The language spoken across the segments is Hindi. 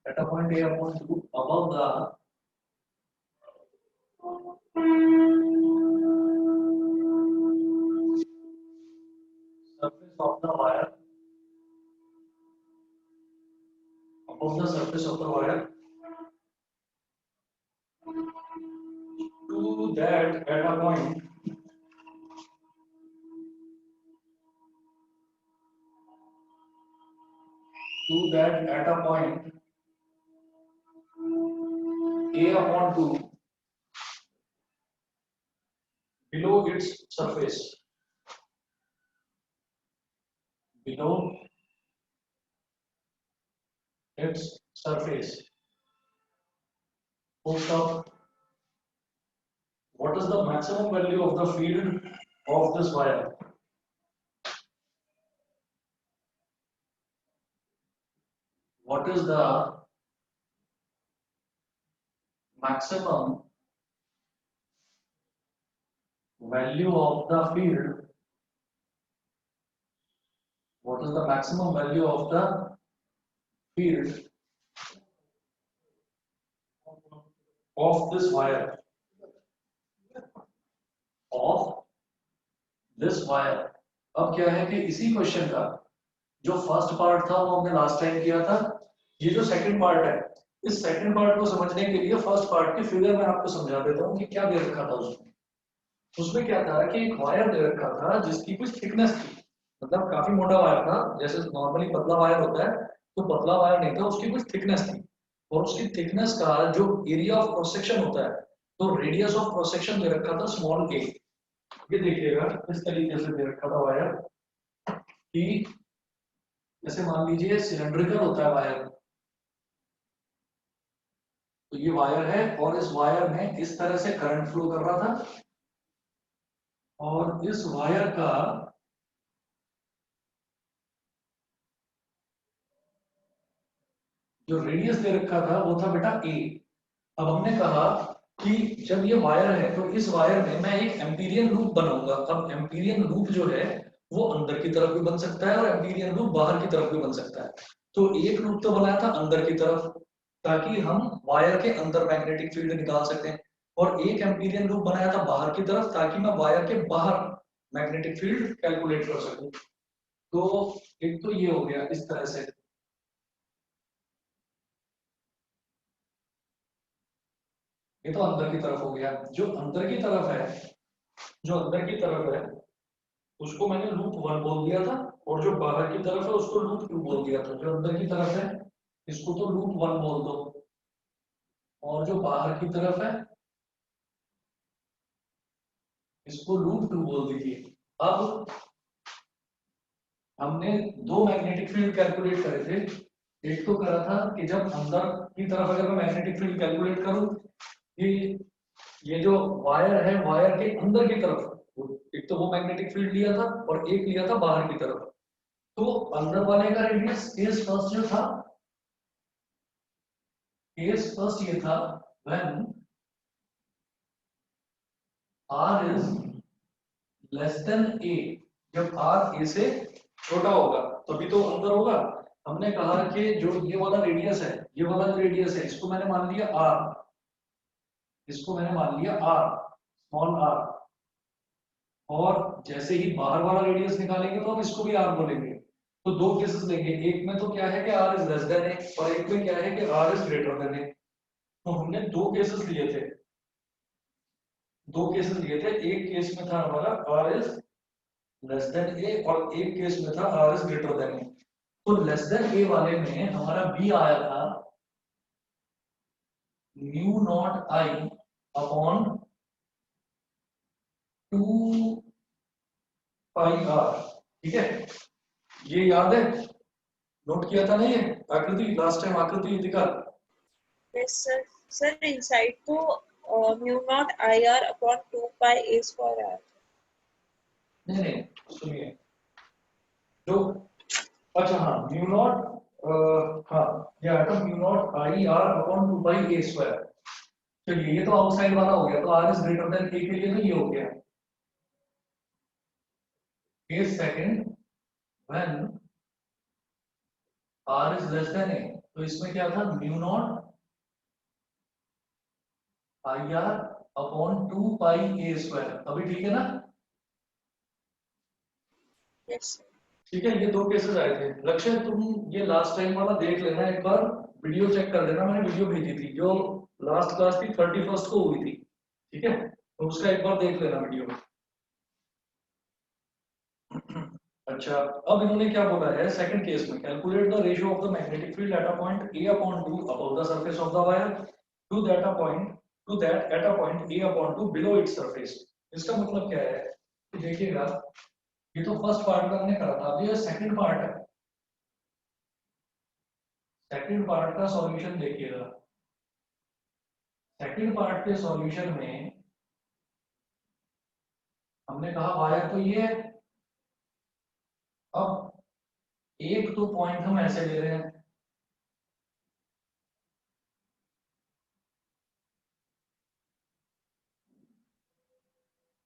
at a point A upon 2 above the surface of the wire, above the surface of the wire, to that at a point A upon 2 below its surface, below its surface. Full stop. What is the maximum value of the field of this wire? What is the maximum value of the field? What is the maximum value of the field of this wire? Of this wire. अब क्या है कि इसी क्वेश्चन का जो फर्स्ट पार्ट था वो हमने लास्ट टाइम किया था, ये जो सेकंड पार्ट है, इस सेकंड पार्ट को समझने के लिए फर्स्ट पार्ट की फिगर मैं आपको समझा देता हूँ कि क्या दे रखा था उसमें। उसमें क्या था कि एक वायर दे रखा था जिसकी कुछ थिकनेस थी, मतलब काफी मोटा वायर था, जैसे नॉर्मली पतला वायर होता है तो पतला वायर नहीं था, उसकी कुछ थिकनेस थी और उसकी थिकनेस का जो एरिया ऑफ क्रॉस सेक्शन होता है, तो रेडियस ऑफ क्रॉस सेक्शन दे रखा था स्मॉल ए। ये देखिएगा इस तरीके से दे रखा था वायर कि जैसे मान लीजिए सिलेंड्रिकल होता है वायर, तो ये वायर है और इस वायर में इस तरह से करंट फ्लो कर रहा था और इस वायर का जो रेडियस दे रखा था वो था बेटा ए। अब हमने कहा कि जब ये वायर है तो इस वायर में मैं एक एम्पीरियन लूप बनाऊंगा। अब एम्पीरियन लूप जो है वो अंदर की तरफ भी बन सकता है और एम्पीरियन लूप बाहर की तरफ भी बन सकता है। तो एक लूप तो बनाया था अंदर की तरफ ताकि हम वायर के अंदर मैग्नेटिक फील्ड निकाल सकें, और एक एम्पीरियन लूप बनाया था बाहर की तरफ ताकि मैं वायर के बाहर मैग्नेटिक फील्ड कैलकुलेट कर सकूं। तो एक तो ये हो गया इस तरह से, ये तो अंदर की तरफ हो गया। जो अंदर की तरफ है, जो अंदर की तरफ है उसको मैंने लूप 1 बोल दिया था और जो बाहर की तरफ है उसको लूप 2 बोल दिया था। जो अंदर की तरफ है इसको तो लूप 1 बोल दो और जो बाहर की तरफ है इसको लूप 2 बोल दीजिए। अब हमने दो मैग्नेटिक फील्ड कैलकुलेट करे थे। एक तो करा था कि जब अंदर की तरफ अगर मैं मैग्नेटिक फील्ड कैलकुलेट करूं कि ये जो वायर है वायर के अंदर की तरफ, एक तो वो मैग्नेटिक फील्ड लिया था और एक लिया था बाहर की तरफ। तो अंदर वाले का रेडियस केस फर्स्ट जो था, केस फर्स्ट ये था when r is less then a। जब r a से छोटा होगा तभी तो अंदर होगा। हमने कहा कि जो ये वाला रेडियस है, ये वाला जो रेडियस है इसको मैंने मान लिया r, इसको मैंने मान लिया r, स्मॉल r। और जैसे ही बाहर वाला रेडियस निकालेंगे तो हम इसको भी r बोलेंगे। तो दो केसेस लेंगे, एक में तो क्या है कि r is less then a और एक में क्या है कि r is greater than a। तो हमने दो केसेस लिए थे, दो केसेस लिए थे। एक केस में था हमारा r is less then a और एक केस में था r is greater than a। तो लेस देन a वाले में हमारा b आया था mu naught I upon 2 pi r। ठीक है, ये याद है, नोट किया था ना ये आकृति, लास्ट टाइम आकृति दिखा। Yes sir. सर इनसाइड तो mu naught I R upon 2 pi A square R. नहीं नहीं, सुनिए, जो अच्छा हाँ म्यू नॉट, हाँ ये आया था mu naught I R upon 2 pi A square. चलिए ये तो आउटसाइड वाला हो गया, तो आर इज ग्रेटर देन ए के लिए तो ये हो गया case second when r is less then a। तो इसमें क्या था, mu naught I R upon 2 pi a square. अभी ठीक है ना? Yes sir. ठीक है, ये दो केसेस आए थे। लक्ष्य तुम ये लास्ट टाइम वाला देख लेना एक बार, वीडियो चेक कर लेना, मैंने वीडियो भेजी थी जो लास्ट क्लास की 31st को हुई थी। ठीक है, तो उसका एक बार देख लेना वीडियो। अच्छा, अब इन्होंने क्या बोला है सेकंड केस में, calculate the ratio of the magnetic field at a point a upon 2 above the surface of the wire to that a point to that at a point a upon 2 below its surface. इसका मतलब क्या है कि देखिएगा, ये तो फर्स्ट पार्ट का हमने करा था, अब ये सेकंड पार्ट है। सेकंड पार्ट का सॉल्यूशन देखिएगा। सेकंड पार्ट के सॉल्यूशन में हमने कहा वायर तो ये है। अब एक तो पॉइंट हम ऐसे ले रहे हैं,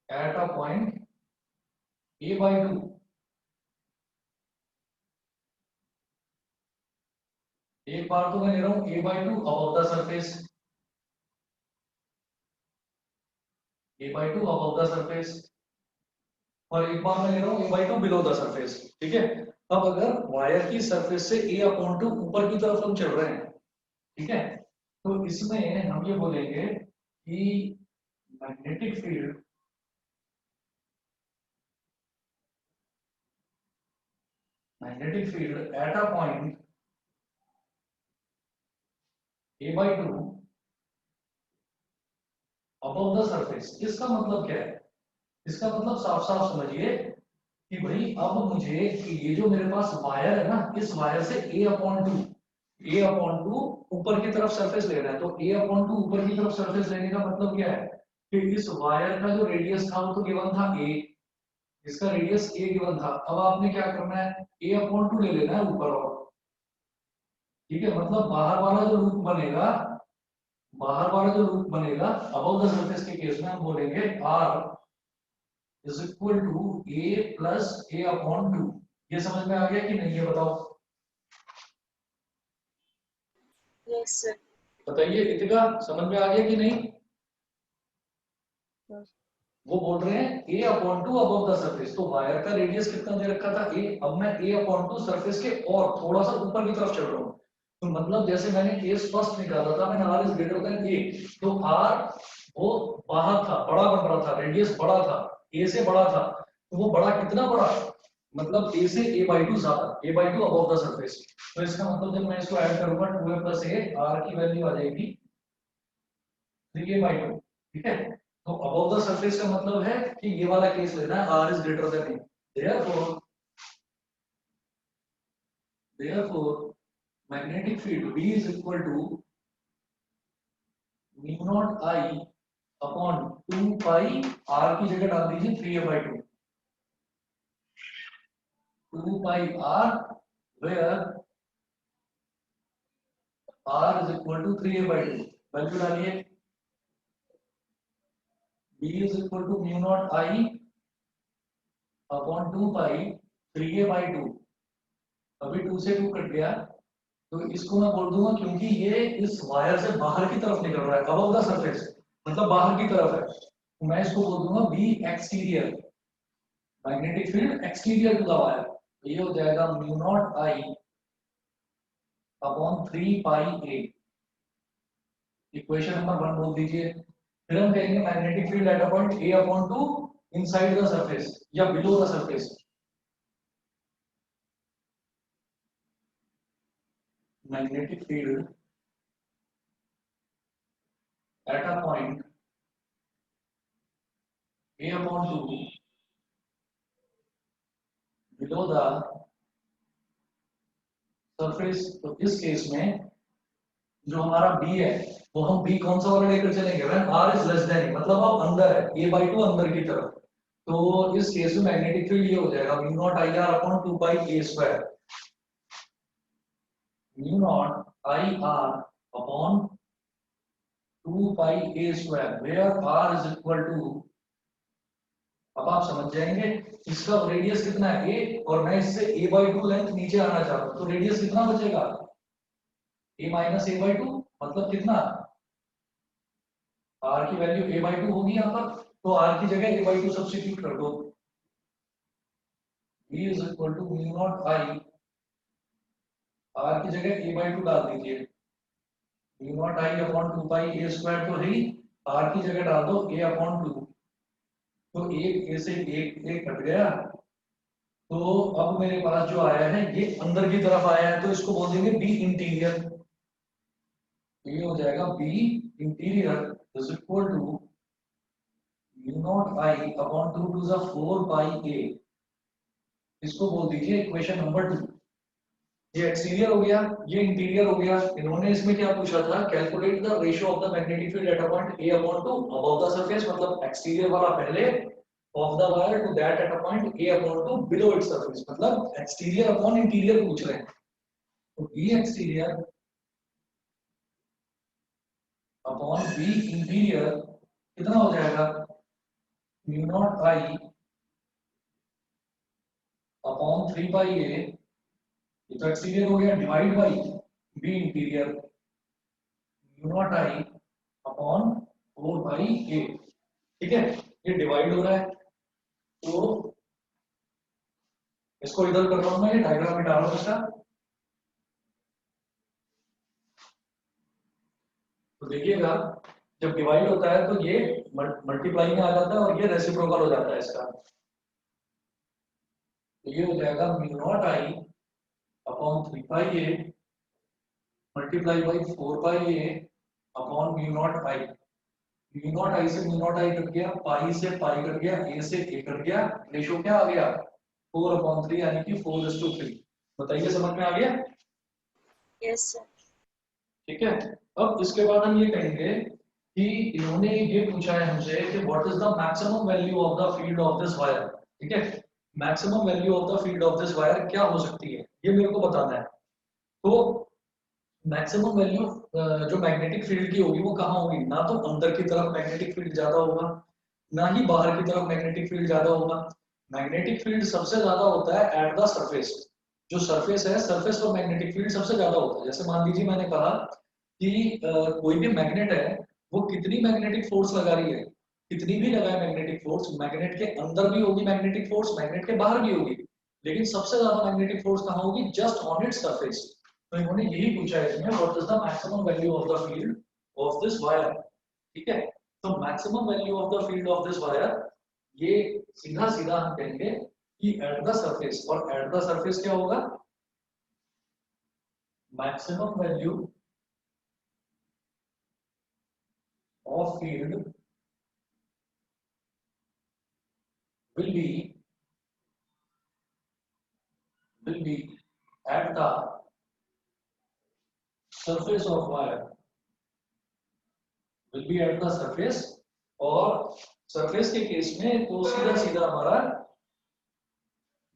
एट अ पॉइंट a/2। एक बार तो मैं ले रहा हूं a/2 above the surface, a/2 above the surface, और एक बार मैं ले रहा हूं a/2 बिलो द सरफेस। ठीक है, अब अगर वायर की सरफेस से a/2 ऊपर की तरफ हम चल रहे हैं, ठीक है, तो इसमें हम ये बोलेंगे कि magnetic field at a point a/2 above the surface. इसका मतलब क्या है? इसका मतलब साफ साफ समझिए कि भाई अब मुझे कि ये जो मेरे पास वायर है ना, इस वायर से a/2 ऊपर की तरफ सरफेस ले रहा है। तो a/2 ऊपर की तरफ सरफेस लेने का मतलब क्या है कि इस वायर का जो रेडियस था वो तो गिवन था a, इसका रेडियस a गिवन था। अब आपने क्या करना है, a/2 ले लेना है ऊपर। और ठीक है, मतलब बाहर वाला जो लूप बनेगा अबव द सरफेस के केस में हम बोलेंगे r is equal to a plus a/2। ये समझ में आ गया कि नहीं, ये बताओ। Yes sir. बताइए इतिका, समझ में आ गया कि नहीं? वो बोल रहे हैं a/2 अबव द सरफेस, तो वायर का रेडियस कितना दे रखा था a, अब मैं a/2 सरफेस के और थोड़ा सा ऊपर की तरफ चल रहा हूँ। तो मतलब जैसे मैंने केस फर्स्ट निकाला था, मैंने r is greater than a, तो r वो बाहर था, बड़ा बन रहा था, रेडियस बड़ा था, a से बड़ा था। तो वो बड़ा कितना बड़ा, मतलब a से a/2 ज्यादा, a/2 अबव द सरफेस। तो इसका मतलब जब मैं इसको ऐड करूंगा 2a प्लस a, r की वैल्यू आ जाएगी 3a/2। ठीक है, तो अबव द सरफेस का मतलब है कि ये वाला केस लेना है, r is greater than a। therefore magnetic field B is equal to mu naught I upon 2 pi, r की जगह डाल दीजिए 3a/2, 2 pi r, where r is equal to 3a/2। Value डालिए, B is equal to mu naught I upon 2 pi 3a/2। अभी 2 से 2 कट गया, तो इसको मैं बोल दूंगा, क्योंकि ये इस वायर से बाहर की तरफ निकल रहा है, अबव द सरफेस मतलब बाहर की तरफ है, तो मैं इसको बोल दूंगा B exterior, magnetic field exterior to the wire. तो ये हो जाएगा mu naught I upon 3 pi A. Equation number 1 बोल दीजिए। फिर हम कहेंगे magnetic field at a point a/2 inside the surface या below the surface. Magnetic field at a point a/2 below the surface. तो इस केस में जो हमारा बी है, वो हम बी कौन सा वाला लेकर चलेंगे, when R is less than, मतलब अब अंदर है, a/2 अंदर की तरफ। तो इस केस में मैग्नेटिक फील्ड ये हो जाएगा mu naught I R upon 2 pi a square, mu naught I R upon 2 pi a square, where r is equal to, अब आप समझ जाएंगे, इसका रेडियस कितना है a, और मैं इससे a/2 लेंथ नीचे आना चाहता हूं, तो रेडियस कितना बचेगा, a minus A by two, मतलब कितना, r की वैल्यू a बाई टू होगी यहाँ पर, तो r की जगह a बाई टू सब्स्टिट्यूट कर दो, v is equal to mu naught I, r की जगह a बाई टू डाल दीजिए, mu naught I upon two pi A square तो है ही, r की जगह डाल दो a अपॉन टू, तो एक a से एक कट गया, तो अब मेरे पास जो आया है ये अंदर की तरफ आया है, तो इसको बोल देंगे बी इंटीरियर, ये हो जाएगा B interior is equal to mu naught I upon two two the 4 pi A, इसको बोल दीजिए इक्वेशन नंबर 2। ये एक्सटीरियर हो गया, ये इंटीरियर हो गया। इन्होंने इसमें क्या पूछा था, calculate the ratio of the magnetic field at a point A upon two above the surface, मतलब एक्सटीरियर वाला पहले, of the wire to that at a point A upon two below its surface, मतलब एक्सटीरियर अपॉन इंटीरियर पूछ रहे हैं, तो B exterior upon B interior कितना हो जाएगा, mu naught I upon 3 pi A, ये तो एक्सटीरियर हो गया, divide by B interior mu naught I upon 4 by A, ठीक है, ये डिवाइड हो रहा है, तो इसको इधर कर रहा हूं मैं, ये डायग्राम में डाल रहा हूं इसका, तो देखिएगा जब डिवाइड होता है तो ये मल्टीप्लाई में आ जाता है और ये रेसिप्रोकल हो जाता है इसका, तो ये हो जाएगा mu naught I upon 3 pi A multiply by 4 pi A upon mu naught I, mu naught I से म्यू नॉट आई कट गया, पाई से पाई कट गया, ए से ए कट गया, रेशो क्या आ गया 4/3 यानी कि 4:3। बताइए समझ में आ गया? Yes sir. ठीक है, अब इसके बाद हम ये कहेंगे कि इन्होंने ये पूछा है हमसे कि what is the maximum value of the field of this wire, ठीक है, maximum value of the field of this wire क्या हो सकती है ये मेरे को बताना है। तो मैक्सिमम वैल्यू जो मैग्नेटिक फील्ड की होगी वो कहाँ होगी, ना तो अंदर की तरफ मैग्नेटिक फील्ड ज्यादा होगा, ना ही बाहर की तरफ मैग्नेटिक फील्ड ज्यादा होगा। मैग्नेटिक फील्ड सबसे ज्यादा होता है एट द सरफेस, जो सरफेस है सरफेस पर मैग्नेटिक फील्ड सबसे ज्यादा होता है। जैसे मान लीजिए मैंने कहा कि कोई भी मैग्नेट है वो कितनी मैग्नेटिक फोर्स लगा रही है, कितनी भी लगाए मैग्नेटिक फोर्स, मैग्नेट के अंदर भी होगी मैग्नेटिक फोर्स, मैग्नेट के बाहर भी होगी, लेकिन सबसे ज्यादा मैग्नेटिक फोर्स कहाँ होगी, जस्ट ऑन इट्स सरफेस। तो इन्होंने यही पूछा है इसमें, what is the maximum value of the field of this wire, ठीक है। तो maximum value of the field of this wire, ये सीधा सीधा हम कहेंगे कि एट द सरफेस, और एट द सरफेस क्या होगा, maximum value of field will be at the surface of wire, will be at the surface, और सरफेस के केस में तो सीधा सीधा हमारा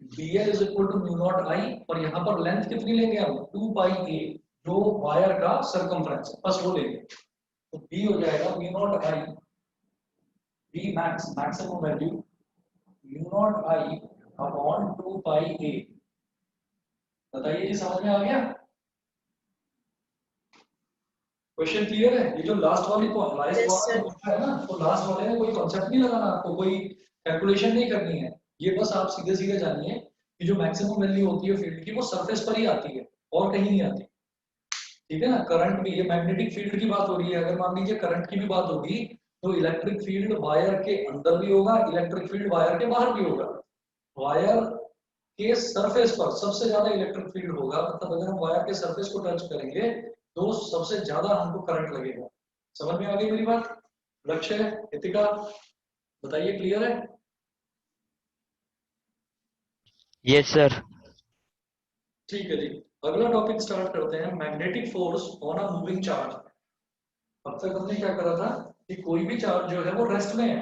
dl is equal to mu naught I, और यहाँ पर लेंथ कितनी लेंगे हम 2 पाई a, जो वायर का सरकमफ्रेंस है बस वो लेंगे, तो b हो जाएगा mu naught I, b max maximum value mu naught I upon 2 pi a। बताइए जी समझ में आ गया, क्वेश्चन क्लियर है? ये जो लास्ट वाली तो लास्ट यस वाला सर। जो है ना, तो लास्ट वाले में कोई कॉन्सेप्ट नहीं लगाना आपको, कोई कैलकुलेशन नहीं करनी है, ये बस आप सीधे सीधे जानिए कि जो मैक्सिमम वैल्यू होती है फील्ड की वो सरफेस पर ही आती है और कहीं नहीं आती, ठीक है ना। करंट भी, ये मैग्नेटिक फील्ड की बात हो रही है, अगर मान लीजिए करंट की भी बात होगी तो इलेक्ट्रिक फील्ड वायर के अंदर भी होगा, इलेक्ट्रिक फील्ड वायर के बाहर भी होगा। वायर के सरफेस पर सबसे ज्यादा इलेक्ट्रिक फील्ड होगा, मतलब अगर हम वायर के सरफेस को टच करेंगे तो सबसे ज्यादा हमको करंट लगेगा। समझ में आ गई मेरी बात? लक्ष्य है इतिका, बताइए क्लियर है? Yes sir. ठीक है जी, अगला टॉपिक स्टार्ट करते हैं, magnetic force on a moving charge. अब तक हमने क्या करा था कि कोई भी चार्ज जो है वो रेस्ट में है,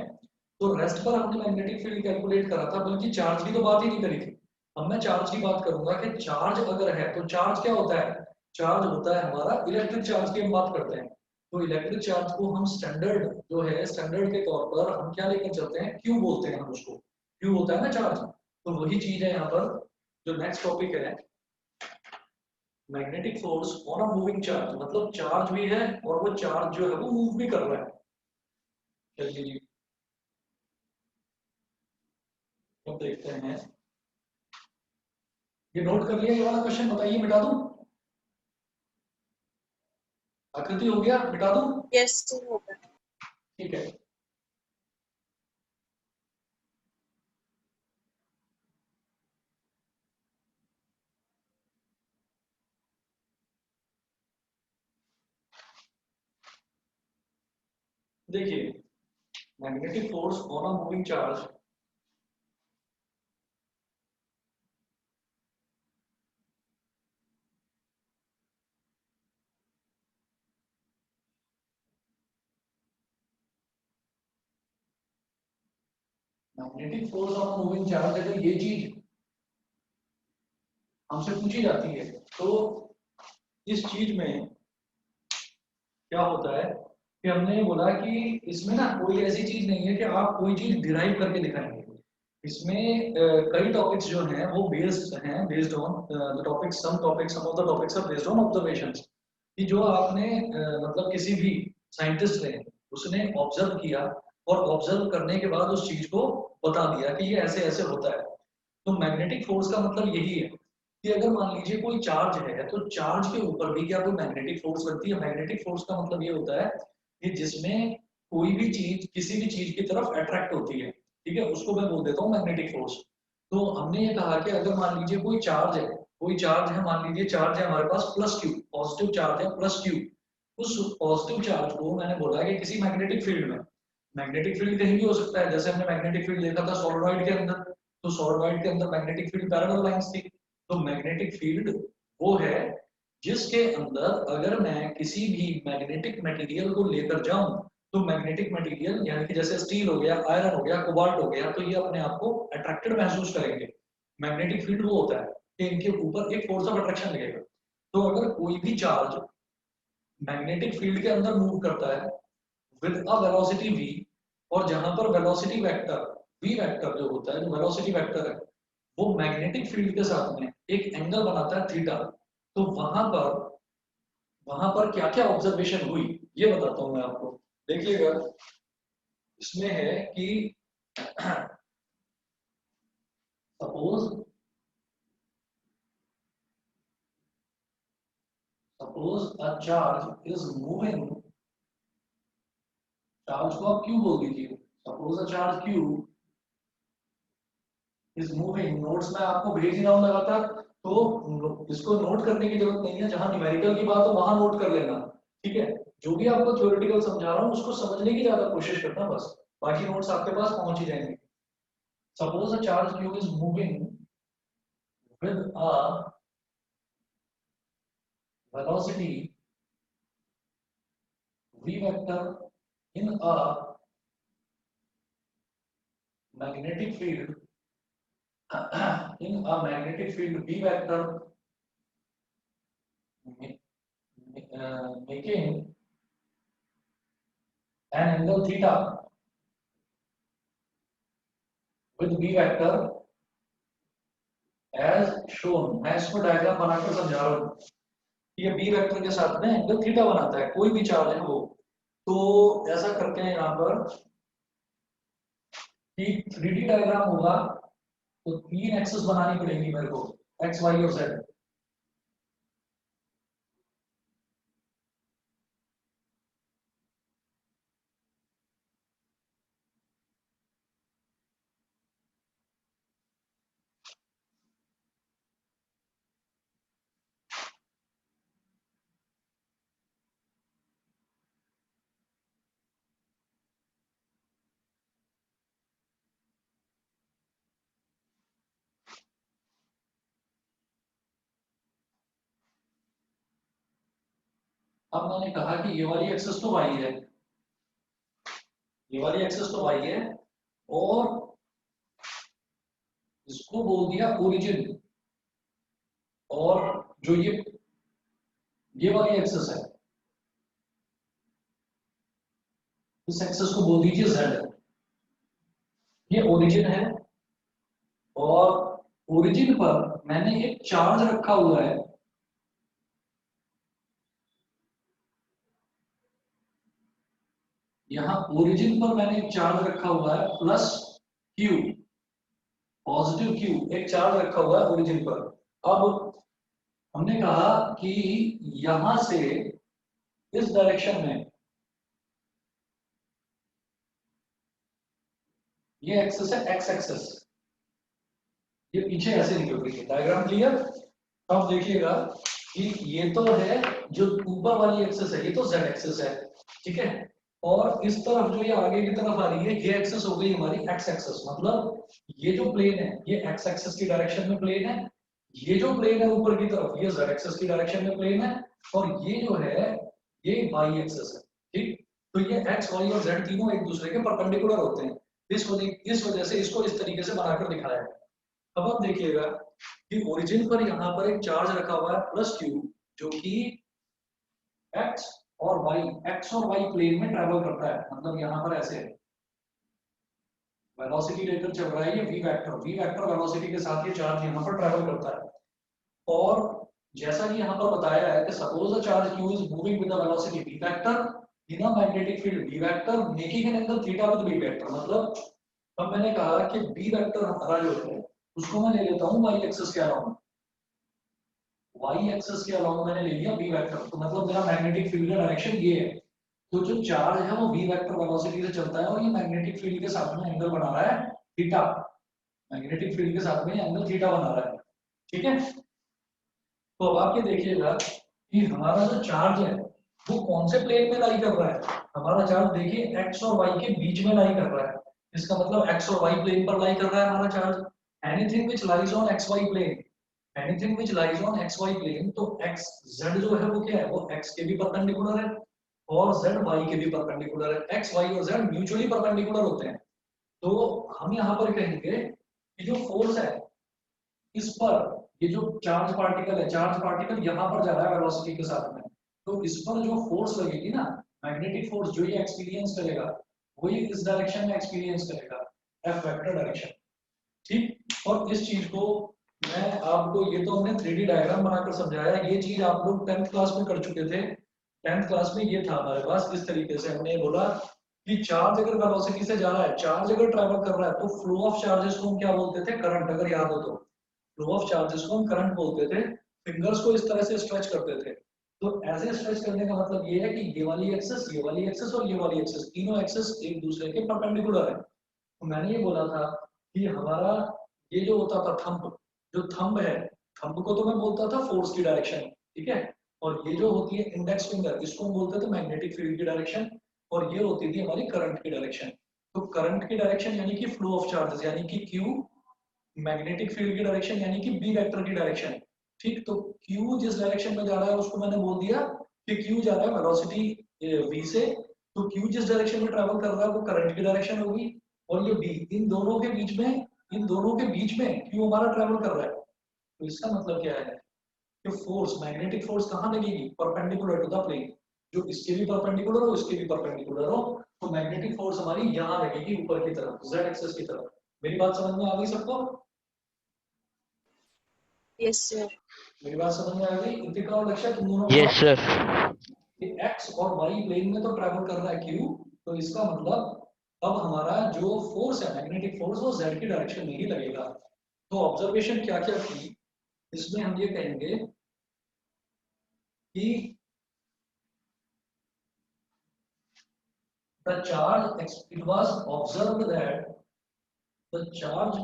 तो रेस्ट पर हमने मैग्नेटिक फील्ड कैलकुलेट करा था, बल्कि चार्ज की तो बात ही नहीं करी थी। अब मैं चार्ज की बात करूंगा कि चार्ज अगर है तो चार्ज क्या होता है, चार्ज होता है हमारा इलेक्ट्रिक चार्ज की हम बात करते हैं। तो इलेक्ट्रिक चार्ज को हम स्टैंडर्ड जो है, स्टैंडर्ड के तौर पर हम क्या लेकर चलते हैं, क्यू बोलते हैं हम उसको, क्यू होता है ना चार्ज। तो वही चीज है यहाँ पर, जो नेक्स्ट टॉपिक है magnetic force on a moving charge, मतलब चार्ज भी है और वो चार्ज जो है वो मूव भी कर रहा है। चलिए जी, अब देखते हैं। ये नोट कर लिया ये वाला क्वेश्चन, बताइए मिटा दूं? आकृति हो गया, मिटा दूं? यस सर होगा। ठीक है। देखिए, magnetic force on a moving charge, magnetic force on a moving charge अगर ये चीज हमसे पूछी जाती है तो इस चीज में क्या होता है कि हमने बोला कि इसमें ना कोई ऐसी चीज नहीं है कि आप कोई चीज डिराइव करके दिखाएंगे। इसमें कई टॉपिक्स जो हैं वो based on the topics, some of the topics are based on observations, कि जो आपने मतलब किसी भी साइंटिस्ट ने उसने ऑब्जर्व किया और ऑब्जर्व करने के बाद उस चीज को बता दिया कि ये ऐसे ऐसे होता है। तो मैग्नेटिक फोर्स का मतलब यही है कि अगर मान लीजिए कोई चार्ज है तो चार्ज के ऊपर भी क्या कोई मैग्नेटिक फोर्स लगती है। मैग्नेटिक फोर्स का मतलब ये होता है कि जिसमें कोई भी चीज किसी भी चीज की तरफ अट्रैक्ट होती है, ठीक है, उसको मैं बोल देता हूँ मैग्नेटिक फोर्स। तो हमने ये कहा कि अगर मान लीजिए कोई चार्ज है, मान लीजिए चार्ज है हमारे पास प्लस क्यू, पॉजिटिव चार्ज है प्लस क्यू। उस पॉजिटिव चार्ज को मैंने बोला कि किसी मैग्नेटिक फील्ड में, मैग्नेटिक फील्ड कहीं भी हो सकता है, जैसे हमने मैग्नेटिक फील्ड देखा था सॉलिनॉइड के अंदर, तो सॉलिनॉइड के अंदर मैग्नेटिक फील्ड पैरेलल लाइंस थी। तो मैग्नेटिक फील्ड वो है जिसके अंदर अगर मैं किसी भी मैग्नेटिक मटेरियल को लेकर जाऊं तो मैग्नेटिक मटेरियल यानी कि जैसे स्टील हो गया, आयरन हो गया, कोबाल्ट हो गया, तो ये अपने आप को अट्रैक्टेड महसूस करेंगे। मैग्नेटिक फील्ड वो होता है कि इनके ऊपर एक फोर्स ऑफ अट्रैक्शन लगेगा। तो अगर कोई भी चार्ज मैग्नेटिक फील्ड के अंदर मूव करता है विद अ वेलोसिटी v, और जहां पर वेलोसिटी वेक्टर v वेक्टर जो होता है, जो वेलोसिटी वेक्टर है, वो मैग्नेटिक फील्ड के साथ में एक एंगल बनाता है थीटा। तो वहां पर क्या क्या ऑब्जर्वेशन हुई ये बताता हूं मैं आपको। देखिएगा, इसमें है कि suppose suppose a charge is moving, charge को आप क्यू बोल दीजिए, suppose a charge Q is moving, notes में आपको भेज ही रहा हूं लगातार, तो इसको नोट करने की जरूरत नहीं है, जहां न्यूमेरिकल की बात हो वहां नोट कर लेना, ठीक है। जो भी आपको थ्योरेटिकल समझा रहा हूं उसको समझने की ज्यादा कोशिश करना बस, बाकी नोट्स आपके पास पहुंच ही जाएंगे। Suppose a charge Q is moving with a velocity v vector in a magnetic field in a magnetic field v vector making an angle theta with v vector as shown। मैं इसको डायग्राम बनाकर समझा रहा हूँ। ये v वेक्टर के साथ में एंगल थीटा बनाता है, कोई भी चार्ज है वो। तो ऐसा करते हैं यहाँ पर कि 3D डायग्राम होगा, तो तीन एक्सेस बनानी पड़ेगी मेरे को, एक्स वाई और जेड। अब मैंने कहा कि ये वाली एक्सेस तो वाई है, ये वाली एक्सेस तो वाई है, और इसको बोल दिया ओरिजिन, और जो ये वाली एक्सेस है, इस एक्सेस को बोल दीजिए जेड। ये ओरिजिन है, और ओरिजिन पर मैंने एक चार्ज रखा हुआ है, यहाँ ओरिजिन पर मैंने एक चार्ज रखा हुआ है प्लस क्यू, पॉजिटिव क्यू एक चार्ज रखा हुआ है ओरिजिन पर। अब हमने कहा कि यहां से इस डायरेक्शन में ये एक्सेस है एक्स एक्सेस, ये पीछे ऐसे निकल रही है। Diagram clear? अब देखिएगा कि ये तो है जो ऊपर वाली एक्सेस है, ये तो जेड एक्सेस है, ठीक है। और इस तरफ जो ये आगे की तरफ आ रही है, ये एक्सेस हो गई हमारी एक्स एक्सेस। मतलब ये जो प्लेन है ये एक्स एक्सेस की डायरेक्शन में प्लेन है, ये जो प्लेन है ऊपर की तरफ ये जेड एक्सेस की डायरेक्शन में प्लेन है, और ये जो है ये वाई एक्सेस है, ठीक। तो ये एक्स वाई और जेड तीनों एक दूसरे के परपेंडिकुलर होते हैं। इस वजह से इसको इस तरीके से बनाकर दिखाया है। अब आप देखिएगा कि ओरिजिन पर यहाँ पर एक चार्ज रखा हुआ है प्लस क्यू, जो कि एक्स और वाई, एक्स और वाई प्लेन में ट्रेवल करता है। मतलब यहाँ पर ऐसे वेलोसिटी लेकर चल रहा है ये वी वेक्टर वेलोसिटी के साथ ये चार्ज यहाँ पर ट्रेवल करता है। और जैसा कि यहाँ पर बताया है कि suppose the charge q is moving with the velocity v vector in a magnetic field v vector making an angle theta with v vector. मतलब अब मैंने कहा कि v वेक्टर हमारा जो है उसको मैं ले लेता हूँ y एक्सिस के अलाउंग, y एक्सिस के अलाउंग मैंने ले लिया v वेक्टर। तो मतलब मेरा मैग्नेटिक फील्ड का डायरेक्शन ये है। तो जो चार्ज है वो v वेक्टर वेलोसिटी से चलता है और ये मैग्नेटिक फील्ड के साथ में एंगल बना रहा है थीटा, मैग्नेटिक फील्ड के साथ में एंगल थीटा बना रहा है, ठीक है। तो अब आप ये देखिएगा कि हमारा जो चार्ज है वो कौन से प्लेन में लाई कर रहा है। हमारा चार्ज देखिए एक्स और वाई के बीच में लाई कर रहा है। इसका मतलब एक्स और वाई प्लेन पर लाई कर रहा है हमारा charge. Anything which lies on X Y plane, anything which lies on X Y plane, तो एक्स जेड जो है वो क्या है, वो एक्स के भी परपेंडिकुलर है और जेड वाई के भी परपेंडिकुलर है। एक्स वाई और जेड म्यूचुअली परपेंडिकुलर होते हैं। तो हम यहाँ पर कहेंगे कि जो फोर्स है इस पर, ये जो चार्ज पार्टिकल है, चार्ज पार्टिकल यहाँ पर जा रहा है वेलोसिटी के साथ में, तो इस पर जो फोर्स लगेगी ना, मैग्नेटिक फोर्स जो ये एक्सपीरियंस करेगा वही इस डायरेक्शन में एक्सपीरियंस करेगा, एफ वेक्टर डायरेक्शन, ठीक। और इस चीज को मैं आपको, ये तो हमने 3D डायग्राम बनाकर समझाया, ये चीज आप लोग 10th क्लास में कर चुके थे। 10th क्लास में ये था हमारे पास, इस तरीके से हमने बोला कि चार्ज अगर वेलोसिटी से जा रहा है, चार्ज अगर ट्रैवल कर रहा है, तो फ्लो ऑफ चार्जेस को हम क्या बोलते थे, करंट, अगर याद हो तो। फ्लो ऑफ चार्जेस को हम करंट बोलते थे। फिंगर्स को इस तरह से स्ट्रेच करते थे। तो ऐसे स्ट्रेच करने का मतलब ये है कि ये वाली एक्सेस, ये वाली एक्सेस और ये वाली एक्सेस, तीनों एक्सेस एक दूसरे के परपेंडिकुलर है। तो मैंने ये बोला था कि हमारा ये जो होता था थंब, जो थंब है, थंब को तो मैं बोलता था फोर्स की डायरेक्शन, ठीक है। और ये जो होती है इंडेक्स फिंगर, इसको हम बोलते थे मैग्नेटिक फील्ड की डायरेक्शन, और ये होती थी हमारी करंट की डायरेक्शन। तो करंट की डायरेक्शन यानी कि फ्लो ऑफ चार्जेस यानी कि क्यू, मैग्नेटिक फील्ड की डायरेक्शन यानी कि बी वेक्टर की डायरेक्शन, ठीक। तो क्यू जिस डायरेक्शन में जा रहा है उसको मैंने बोल दिया कि क्यू जा रहा है वेलोसिटी वी से, तो क्यू जिस डायरेक्शन में ट्रैवल कर रहा है वो करंट की डायरेक्शन होगी। और ये बी, इन दोनों के बीच में, इन दोनों के बीच में क्यू हमारा ट्रैवल कर रहा है। तो इसका मतलब क्या है कि फोर्स, मैग्नेटिक फोर्स कहाँ लगेगी, परपेंडिकुलर टू द प्लेन, जो इसके भी परपेंडिकुलर हो इसके भी परपेंडिकुलर हो। तो मैग्नेटिक फोर्स हमारी यहाँ लगेगी ऊपर की तरफ, जेड एक्सिस की तरफ। मेरी बात समझ में आ गई सबको? Yes, sir. मेरी बात समझ में आ गई? इतिका और लक्ष्य तुम दोनों Yes, बताओ sir. कि x और y प्लेन में तो ट्रैवल कर रहा है q, तो इसका मतलब अब हमारा जो फोर्स है, मैग्नेटिक फोर्स, वो z की डायरेक्शन में ही लगेगा। तो ऑब्जर्वेशन क्या क्या थी इसमें, हम ये कहेंगे कि the charge, it was observed that the charge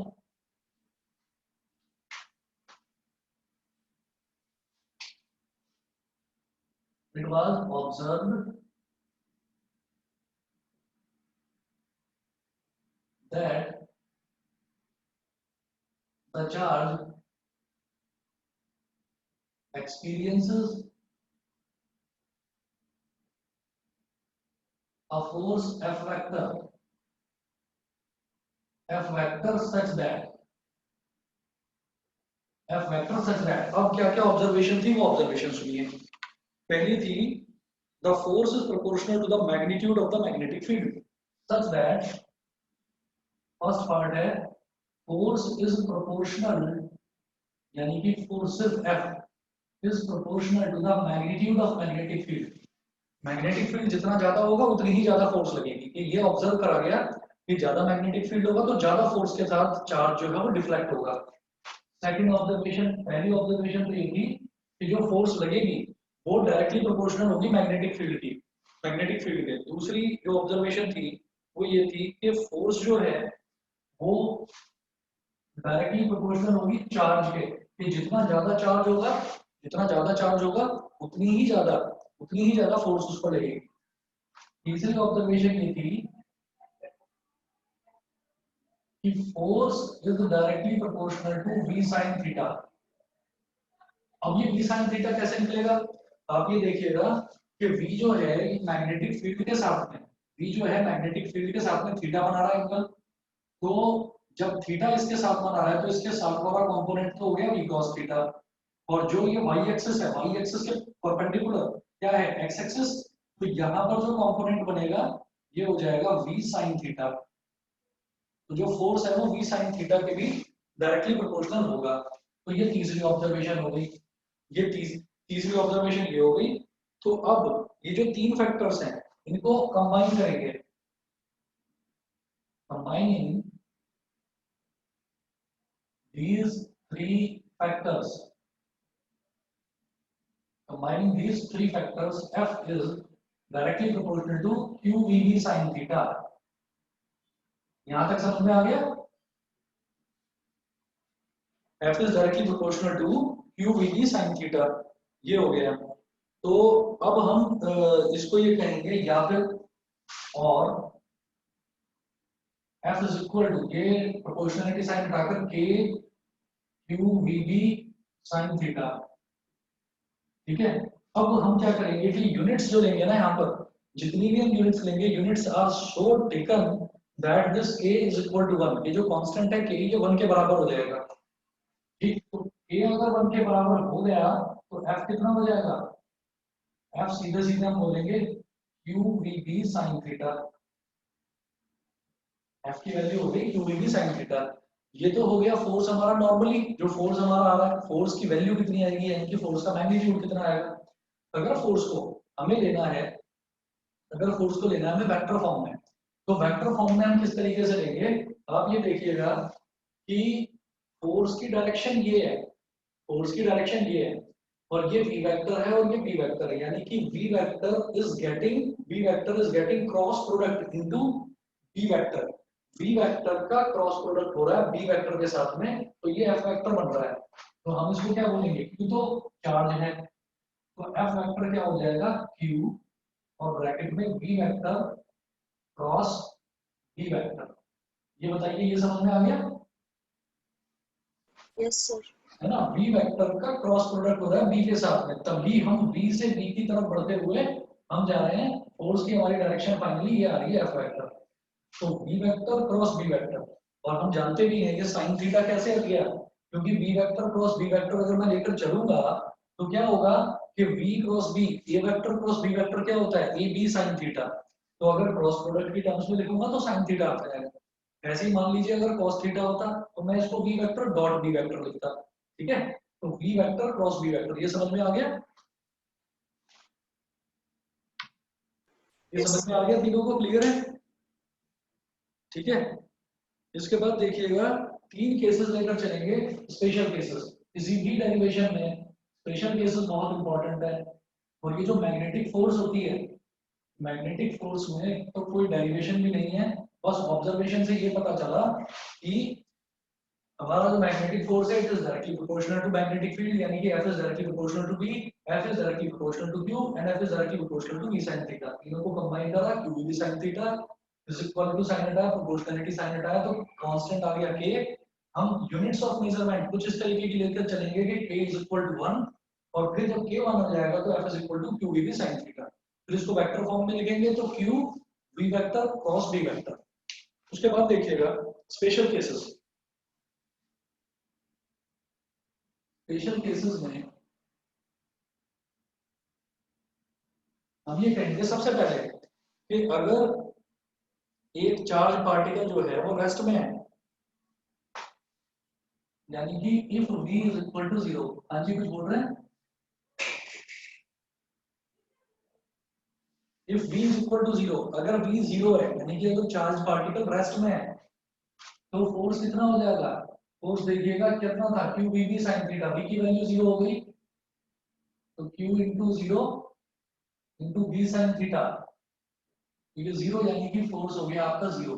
it was observed that the charge experiences a force F vector such that F vector such that, अब क्या क्या ऑब्जर्वेशन थी वो ऑब्जर्वेशन सुनिए। पहली थी the force is proportional to the magnitude of the magnetic field such that, first part है force is proportional, यानी कि फोर्स सिर्फ F is proportional to the magnitude of magnetic field, magnetic field जितना ज्यादा होगा उतनी ही ज्यादा फोर्स लगेगी, कि ये ऑब्जर्व करा गया कि ज्यादा मैग्नेटिक फील्ड होगा तो ज्यादा फोर्स के साथ चार्ज जो है वो डिफ्लेक्ट होगा। सेकंड ऑब्जर्वेशन, पहली ऑब्जर्वेशन तो ये थी कि जो फोर्स लगेगी वो डायरेक्टली प्रोपोर्शनल होगी मैग्नेटिक फील्ड की, मैग्नेटिक फील्ड के। दूसरी जो ऑब्जर्वेशन थी वो ये थी कि फोर्स जो है वो डायरेक्टली प्रोपोर्शनल होगी चार्ज के, कि जितना ज्यादा चार्ज होगा, जितना ज्यादा चार्ज होगा उतनी ही ज्यादा फोर्स उस पर लगेगी। तीसरी ऑब्जर्वेशन ये थी कि force is directly proportional to v sin थीटा। अब ये v sin थीटा कैसे निकलेगा? आप ये देखिएगा कि v जो है ये मैग्नेटिक फील्ड के साथ में, v जो है मैग्नेटिक फील्ड के साथ में थीटा बना रहा है एंगल। तो जब थीटा इसके साथ बना रहा है तो इसके साथ वाला कंपोनेंट तो हो गया v cos थीटा, और जो ये y एक्सिस है, y एक्सिस के परपेंडिकुलर क्या है, x एक्सिस, तो यहाँ पर जो कंपोनेंट बनेगा ये हो जाएगा v sin थीटा। तो जो फोर्स है वो v sin थीटा के भी डायरेक्टली प्रोपोर्शनल होगा। तो ये तीसरी ऑब्जर्वेशन हो गई, ये तीसरी ऑब्जर्वेशन ये हो गई। तो अब ये जो तीन फैक्टर्स हैं इनको कंबाइन करेंगे, combining these three factors, combining these three factors, f is directly proportional to qvb sin theta। यहां तक समझ में आ गया? f is directly proportional to qvb sin theta, ये हो गया। तो अब हम इसको ये कहेंगे या फिर, और f is equal to, ये प्रोपोर्शनलिटी साइन हटाकर k qvb sin theta, ठीक है। अब हम क्या करेंगे कि यूनिट्स जो लेंगे ना, यहाँ पर जितनी भी हम यूनिट्स लेंगे, units are so taken that this k is equal to 1। ये जो कांस्टेंट है k ये 1 के बराबर हो जाएगा, ठीक। तो k अगर 1 के बराबर हो गया तो f कितना हो जाएगा? f सीधे सीधे हम बोलेंगे qvb sin थीटा। f की वैल्यू हो गई qvb sin थीटा। ये तो हो गया फोर्स हमारा नॉर्मली, जो फोर्स हमारा आ रहा है, फोर्स की वैल्यू कितनी आएगी, यानी कि फोर्स का मैग्नीट्यूड कितना आएगा। अगर फोर्स को हमें लेना है, अगर फोर्स को लेना है हमें वेक्टर फॉर्म में, तो वेक्टर फॉर्म में हम किस तरीके से लेंगे? आप ये देखिएगा कि फोर्स की डायरेक्शन ये है, फोर्स की डायरेक्शन ये है, और ये v वेक्टर है और ये p वेक्टर है, यानी कि v vector is getting cross product into v vector. v vector का क्रॉस प्रोडक्ट हो रहा है b वेक्टर के साथ में, तो ये f वेक्टर बन रहा है। तो हम इसको क्या बोलेंगे? q तो चार्ज है, तो f वेक्टर क्या हो जाएगा? q, और ब्रैकेट में v vector cross v vector. ये बताइए, ये समझ में आ गया? Yes sir. है ना, v वेक्टर का क्रॉस प्रोडक्ट हो रहा है b के साथ में, तभी हम b से b की तरफ बढ़ते हुए हम जा रहे हैं, फोर्स की हमारी डायरेक्शन फाइनली ये आ रही है f वेक्टर। तो v vector cross b vector, और हम जानते भी हैं कि sin थीटा कैसे आ गया, क्योंकि v vector cross b vector अगर मैं लेकर चलूंगा तो क्या होगा कि v cross b, a vector cross b vector क्या होता है? a b sin theta. तो अगर क्रॉस प्रोडक्ट की टर्म्स में लिखूंगा तो sin थीटा आ जाएगा। ऐसे ही मान लीजिए अगर cos थीटा होता तो मैं इसको v vector dot b vector लिखता, ठीक है। तो v vector cross b vector, ये समझ में आ गया? ये यस समझ में आ गया? तीनों को क्लियर है? ठीक है। इसके बाद देखिएगा तीन केसेस लेकर चलेंगे, स्पेशल केसेस। किसी भी डेरिवेशन में स्पेशल केसेस बहुत इंपॉर्टेंट है। और ये जो मैग्नेटिक फोर्स होती है, मैग्नेटिक फोर्स में तो कोई डेरिवेशन भी नहीं है, बस ऑब्जर्वेशन से ये पता चला कि हमारा जो मैग्नेटिक फोर्स है it is directly proportional to magnetic field, यानी कि F is directly proportional to B, F is directly proportional to Q and F is directly proportional to V sin theta. तीनों को कंबाइन करा, QV sin theta is equal to sin हटाया, प्रोपोर्शनलिटी sin हटाया, तो कांस्टेंट आ गया K। हम यूनिट्स ऑफ मेजरमेंट कुछ इस तरीके की लेकर चलेंगे कि K इज इक्वल टू 1, और फिर जब K 1 हो जाएगा तो F is equal to QV sin theta. फिर इसको वेक्टर फॉर्म में लिखेंगे तो Q V vector cross B vector. उसके बाद देखिएगा स्पेशल केसेस। स्पेशल केसेस में हम ये कहेंगे सबसे पहले कि अगर एक चार्ज पार्टिकल जो है वो रेस्ट में है, यानी कि if v is equal to 0। हाँ जी, कुछ बोल रहे हैं? If v is equal to 0, अगर v 0 है यानी कि अगर चार्ज पार्टिकल रेस्ट में है तो फोर्स कितना हो जाएगा, फोर्स देखिएगा कितना था, q v b sin theta, v की वैल्यू 0 हो गई तो q into 0 into v sin theta, ये 0 यानी कि फोर्स हो गया आपका 0।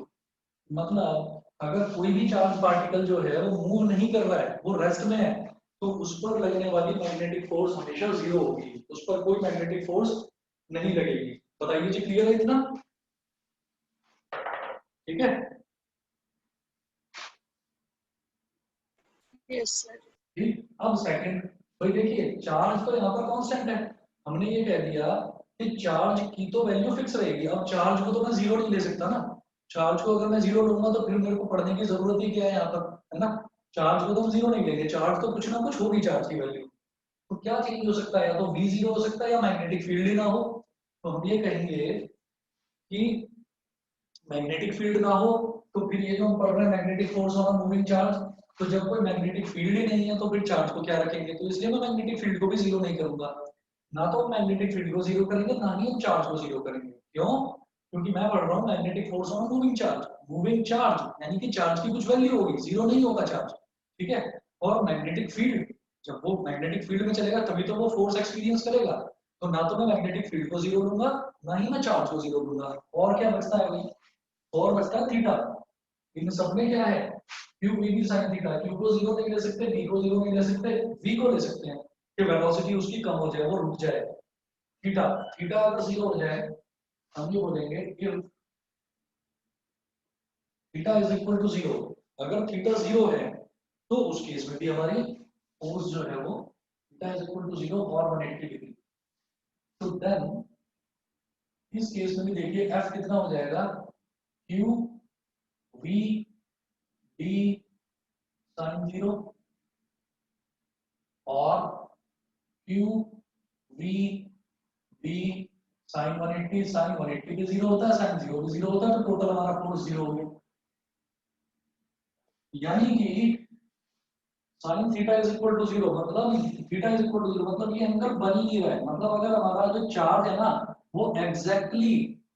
मतलब अगर कोई भी चार्ज पार्टिकल जो है वो मूव नहीं कर रहा है, वो रेस्ट में है, तो उस पर लगने वाली मैग्नेटिक फोर्स हमेशा 0 होगी, उस पर कोई मैग्नेटिक फोर्स नहीं लगेगी। बताइए जी, क्लियर है इतना? ठीक है, यस सर। ठीक। अब सेकंड, भाई देखिए चार्ज तो यहाँ पर कांस्टेंट है, हमने ये कह दिया कि चार्ज की तो वैल्यू फिक्स रहेगी। अब चार्ज को तो मैं 0 नहीं ले सकता ना, चार्ज को अगर मैं 0 लूंगा तो फिर मेरे को पढ़ने की जरूरत ही क्या है यहाँ पर, है ना? चार्ज को तो हम 0 नहीं लेंगे, चार्ज तो कुछ ना कुछ होगी चार्ज की वैल्यू। तो क्या चेंज हो सकता है, या तो v 0 हो सकता है या मैग्नेटिक फील्ड ही ना हो। तो हम ये कहेंगे कि मैग्नेटिक फील्ड ना हो, तो फिर ये जो हम पढ़ रहे हैं magnetic force on moving charge, तो जब कोई मैग्नेटिक फील्ड ही नहीं है तो फिर चार्ज को क्या रखेंगे, तो इसलिए मैं मैग्नेटिक फील्ड को भी 0 नहीं करूंगा। ना तो हम मैग्नेटिक फील्ड को 0 करेंगे, ना ही हम चार्ज को 0 करेंगे। क्यों? क्योंकि मैं पढ़ रहा हूँ magnetic force on moving charge, moving charge यानी कि चार्ज की कुछ वैल्यू होगी, 0 नहीं होगा चार्ज। ठीक है, और मैग्नेटिक फील्ड, जब वो मैग्नेटिक फील्ड में चलेगा तभी तो वो फोर्स एक्सपीरियंस करेगा। तो ना तो मैं मैग्नेटिक फील्ड को 0 लूंगा, ना ही मैं चार्ज को 0 लूंगा। और क्या बचता है भाई, और बचता है थीटा। इन सब में क्या है, क्यू वी भी साइन थीटा, क्यू को 0 नहीं ले सकते, v को 0 नहीं ले सकते, v को ले सकते हैं कि वेलोसिटी उसकी कम हो जाए, वो रुक जाए। थीटा, थीटा अगर 0 हो जाए, हम ये बोलेंगे कि थीटा इज इक्वल टू 0। अगर थीटा 0 है तो उस केस में भी हमारी फोर्स जो है वो थीटा इज इक्वल टू 0 और 180 डिग्री। तो देन इस केस में भी देखिए f कितना हो जाएगा, q v d sin 0 और q v b sin 180, sin 180 भी 0 होता है, sin 0 भी 0 होता है, तो टोटल हमारा फोर्स 0 हो गया। यानी कि sin theta is equal to 0 मतलब थीटा इज इक्वल टू 0 मतलब ये एंगल बन ही नहीं रहा है। मतलब अगर हमारा जो चार्ज है ना वो एग्जैक्टली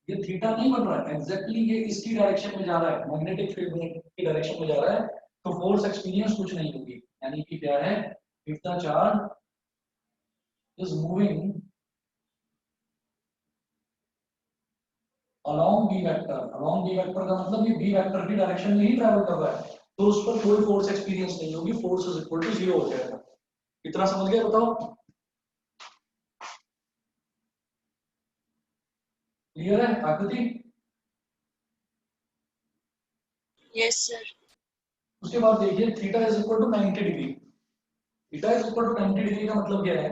ये थीटा नहीं बन रहा है, एग्जैक्टली ये इसकी डायरेक्शन में जा रहा है, मैग्नेटिक फील्ड की डायरेक्शन में जा रहा है, तो फोर्स एक्सपीरियंस कुछ नहीं होगी। यानी कि क्या है, if the charge is moving along B vector, along B vector का मतलब ये बी वेक्टर की डायरेक्शन में ही ट्रैवल कर रहा है, तो उस पर कोई फोर्स एक्सपीरियंस नहीं होगी, फोर्स इज इक्वल टू 0 हो जाएगा। कितना समझ गए बताओ, क्लियर है आकृति? Yes sir. उसके बाद देखिए theta is equal to 90 degree. Theta is equal to 90 degree का मतलब क्या है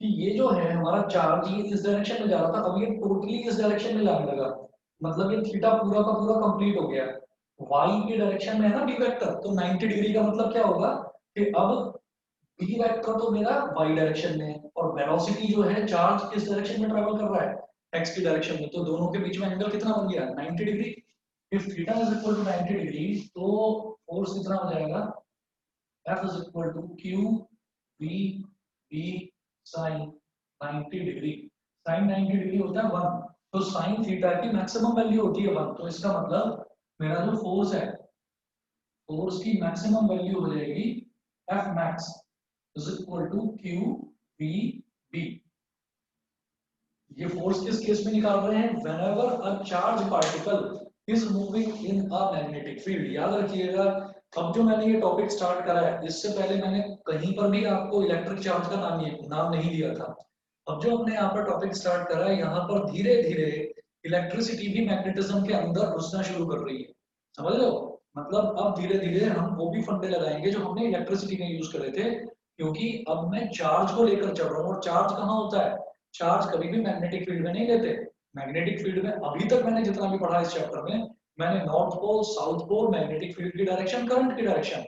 कि ये जो है हमारा चार्ज ये इस डायरेक्शन में जा रहा था, अब ये टोटली इस डायरेक्शन में जाने लगा, मतलब ये थीटा पूरा का पूरा कंप्लीट हो गया। वाई की डायरेक्शन में है ना बी वेक्टर, तो 90 डिग्री का मतलब क्या होगा कि अब बी वेक्टर तो मेरा वाई डायरेक्शन में है, और वेलोसिटी जो है चार्ज किस डायरेक्शन में ट्रेवल कर रहा है, एक्स की डायरेक्शन में, तो दोनों के बीच में एंगल कितना बन गया, 90 degree. If theta is equal to 90 degree तो फोर्स कितना हो जाएगा, F is equal to Q V B sin 90 degree. sin 90 degree होता है 1, तो sin थीटा की मैक्सिमम वैल्यू होती है 1, तो इसका मतलब मेरा जो फोर्स है, फोर्स की मैक्सिमम वैल्यू हो जाएगी F max is equal to Q V B। ये फोर्स किस केस में निकाल रहे हैं, whenever a charge particle is moving in a magnetic field। याद रखिएगा, अब जो मैंने ये टॉपिक स्टार्ट करा है इससे पहले मैंने कहीं पर भी आपको इलेक्ट्रिक चार्ज का नाम नहीं दिया था। अब जो हमने यहाँ पर टॉपिक स्टार्ट करा है, यहाँ पर धीरे धीरे इलेक्ट्रिसिटी भी मैग्नेटिज्म के अंदर घुसना शुरू कर रही है, समझ लो। मतलब अब धीरे धीरे हम वो भी फंडे लगाएंगे जो हमने इलेक्ट्रिसिटी में यूज करे थे, क्योंकि अब मैं चार्ज को लेकर चल रहा हूँ, और चार्ज कहाँ होता है, चार्ज कभी भी मैग्नेटिक फील्ड में नहीं लेते। मैग्नेटिक फील्ड में अभी तक मैंने जितना भी पढ़ा इस चैप्टर में, मैंने north pole, south pole, magnetic field की डायरेक्शन, करंट की डायरेक्शन,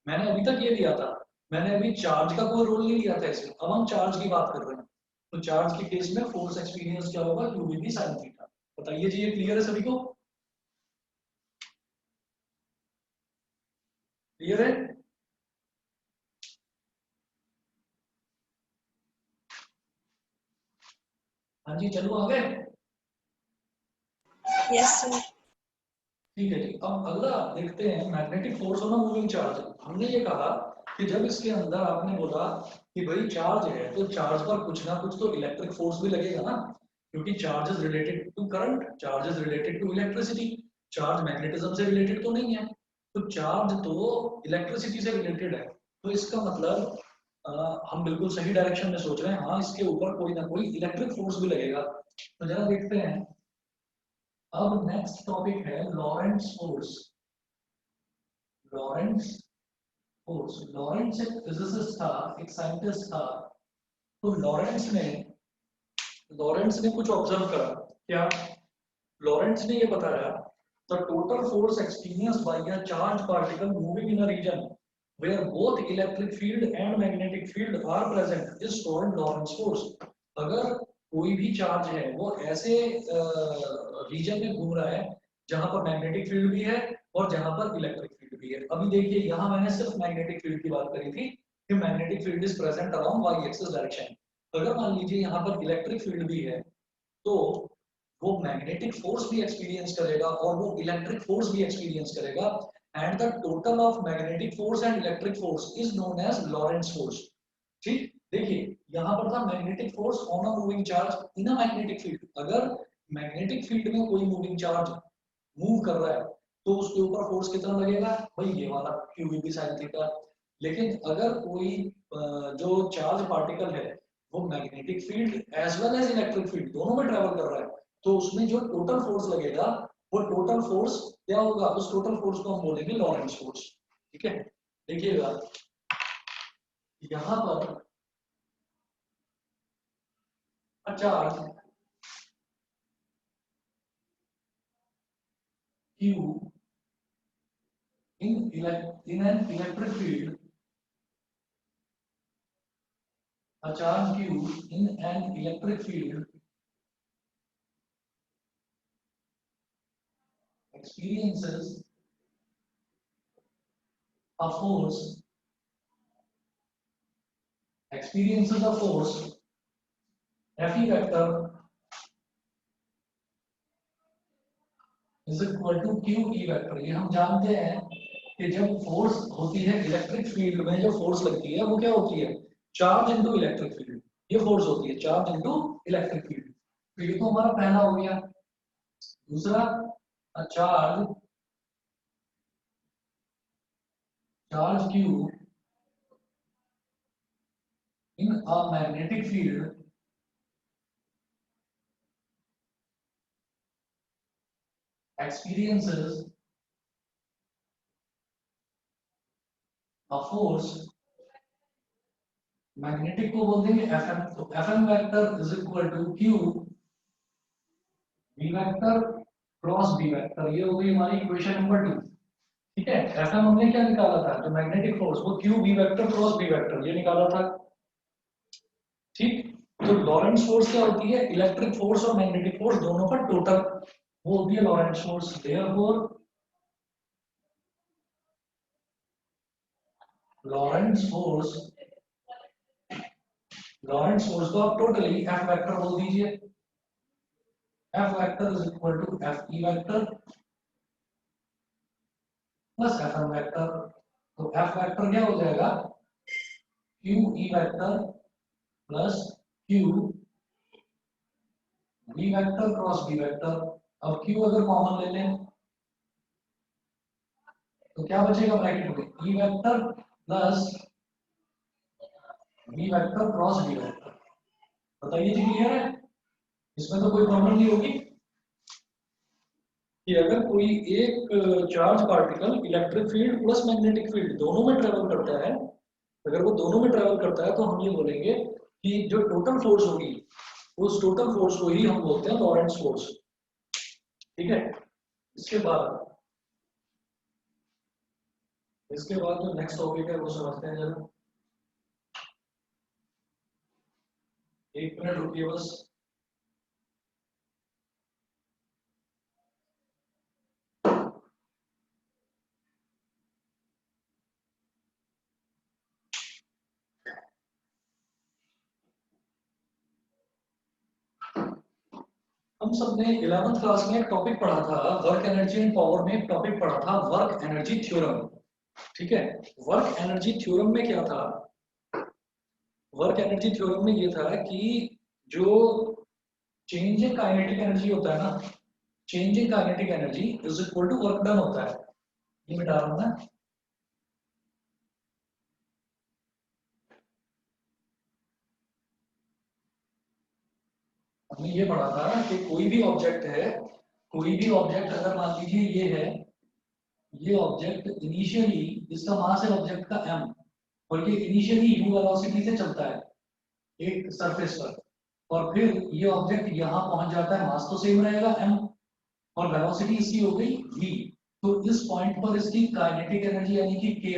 मैंने अभी तक ये लिया था। मैंने अभी चार्ज का कोई रोल नहीं लिया था इसमें। अब हम चार्ज की बात कर रहे हैं, तो चार्ज के केस में फोर्स एक्सपीरियंस क्या होगा, Q V B sine theta. बताइए जी, ये क्लियर है सभी को? क्लियर है? हाँ जी, चलो आगे। Yes, sir. ठीक है जी। अब अगला देखते हैं magnetic force on a moving charge. हमने ये कहा कि जब इसके अंदर आपने बोला कि भाई चार्ज है तो चार्ज पर कुछ ना कुछ तो इलेक्ट्रिक फोर्स भी लगेगा ना, क्योंकि charge is related to current, charge is related to electricity, charge magnetism से रिलेटेड तो नहीं है, तो चार्ज तो इलेक्ट्रिसिटी से रिलेटेड है। तो इसका मतलब हम बिल्कुल सही डायरेक्शन में सोच रहे हैं, हाँ इसके ऊपर कोई ना कोई इलेक्ट्रिक फोर्स भी लगेगा। तो जरा देखते हैं। अब नेक्स्ट टॉपिक है लॉरेंट्ज फोर्स। लॉरेंट्ज फोर्स, लॉरेंट्ज एक फिजिसिस्ट था, एक साइंटिस्ट था। तो लॉरेंट्स ने कुछ ऑब्जर्व करा। क्या? लॉरेंट्स ने ये बताया the total force experienced by a charge particle moving in a region where both electric field and magnetic field are present is called Lorentz force। अगर कोई भी चार्ज है वो ऐसे रीजन में घूम रहा है जहां पर मैग्नेटिक फील्ड भी है और जहां पर इलेक्ट्रिक फील्ड भी है। अभी देखिए यहाँ मैंने सिर्फ मैग्नेटिक फील्ड की बात करी थी कि magnetic field is present around Y axis direction. अगर मान लीजिए यहाँ पर इलेक्ट्रिक फील्ड भी है तो वो मैग्नेटिक फोर्स भी एक्सपीरियंस करेगा और वो इलेक्ट्रिक फोर्स भी एक्सपीरियंस करेगा। And the total of magnetic force and electric force is known as Lorentz force. ठीक, देखिए यहाँ पर था magnetic force on a moving charge in a magnetic field. अगर मैग्नेटिक फील्ड में कोई मूविंग चार्ज मूव कर रहा है तो उसके ऊपर फोर्स कितना लगेगा, भाई ये वाला क्यू वी साइन थीटा। लेकिन अगर कोई जो चार्ज पार्टिकल है वो magnetic field as well as electric field दोनों में ट्रेवल कर रहा है तो उसमें जो टोटल फोर्स लगेगा वो टोटल फोर्स क्या होगा, उस टोटल फोर्स को हम बोलेंगे लॉरेंट्ज फोर्स। ठीक है, देखिएगा यहां पर charge Q in an electric field, a charge Q in an electric field experiences a force, Fe vector is equal to Q E vector। ये हम जानते हैं कि जब फोर्स होती है इलेक्ट्रिक फील्ड में, जो फोर्स लगती है वो क्या होती है, चार्ज इनटू इलेक्ट्रिक फील्ड। ये फोर्स होती है चार्ज इनटू इलेक्ट्रिक फील्ड। तो ये तो हमारा पहला हो गया। दूसरा, charge charge Q in a magnetic field experiences a force, magnetic को बोल देंगे Fm। तो Fm vector is equal to Q V vector cross B vector. ये हो गई हमारी इक्वेशन नंबर 2। ठीक है, Fm हमने क्या निकाला था, जो मैग्नेटिक फोर्स वो Q V vector cross B vector ये निकाला था। ठीक, तो लॉरेंट्ज फोर्स क्या होती है, इलेक्ट्रिक फोर्स और मैग्नेटिक फोर्स दोनों का टोटल, वो होती है Lorentz force. Therefore Lorentz force, Lorentz force को आप टोटली F वेक्टर बोल दीजिए। F vector is equal to F E vector plus Fm vector. तो F वेक्टर क्या हो जाएगा, Q E vector plus Q V vector cross B vector. अब Q अगर कॉमन ले लें तो क्या बचेगा ब्रैकेट में, E vector plus V vector cross B vector. बताइए जी, क्लियर है? इसमें तो कोई प्रॉब्लम नहीं होगी कि अगर कोई एक charge particle electric field plus magnetic field दोनों में ट्रेवल करता है, अगर वो दोनों में ट्रेवल करता है तो हम ये बोलेंगे कि जो टोटल फोर्स होगी उस टोटल फोर्स को ही हम बोलते हैं लॉरेंट्ज फोर्स। ठीक है, इसके बाद जो नेक्स्ट टॉपिक है वो समझते हैं जरा। एक मिनट रुकिए बस। हम सब ने 11th क्लास में एक टॉपिक पढ़ा था, वर्क एनर्जी एंड पावर में एक टॉपिक पढ़ा था वर्क एनर्जी थ्योरम। ठीक है, वर्क एनर्जी थ्योरम में क्या था? वर्क एनर्जी थ्योरम में ये था कि जो चेंज इन काइनेटिक एनर्जी होता है ना, change in kinetic energy is equal to work done होता है। ये मिटा रहा हूं मैं। हमने ये पढ़ा था कि कोई भी ऑब्जेक्ट है, कोई भी ऑब्जेक्ट अगर मान लीजिए ये है, ये ऑब्जेक्ट इनिशियली, इसका मास है ऑब्जेक्ट का m, और ये इनिशियली u वेलोसिटी से चलता है एक सरफेस पर, और फिर ये ऑब्जेक्ट यहाँ पहुंच जाता है, मास तो सेम रहेगा m, और वेलोसिटी इसकी हो गई v। तो इस पॉइंट पर इसकी काइनेटिक एनर्जी यानी कि ki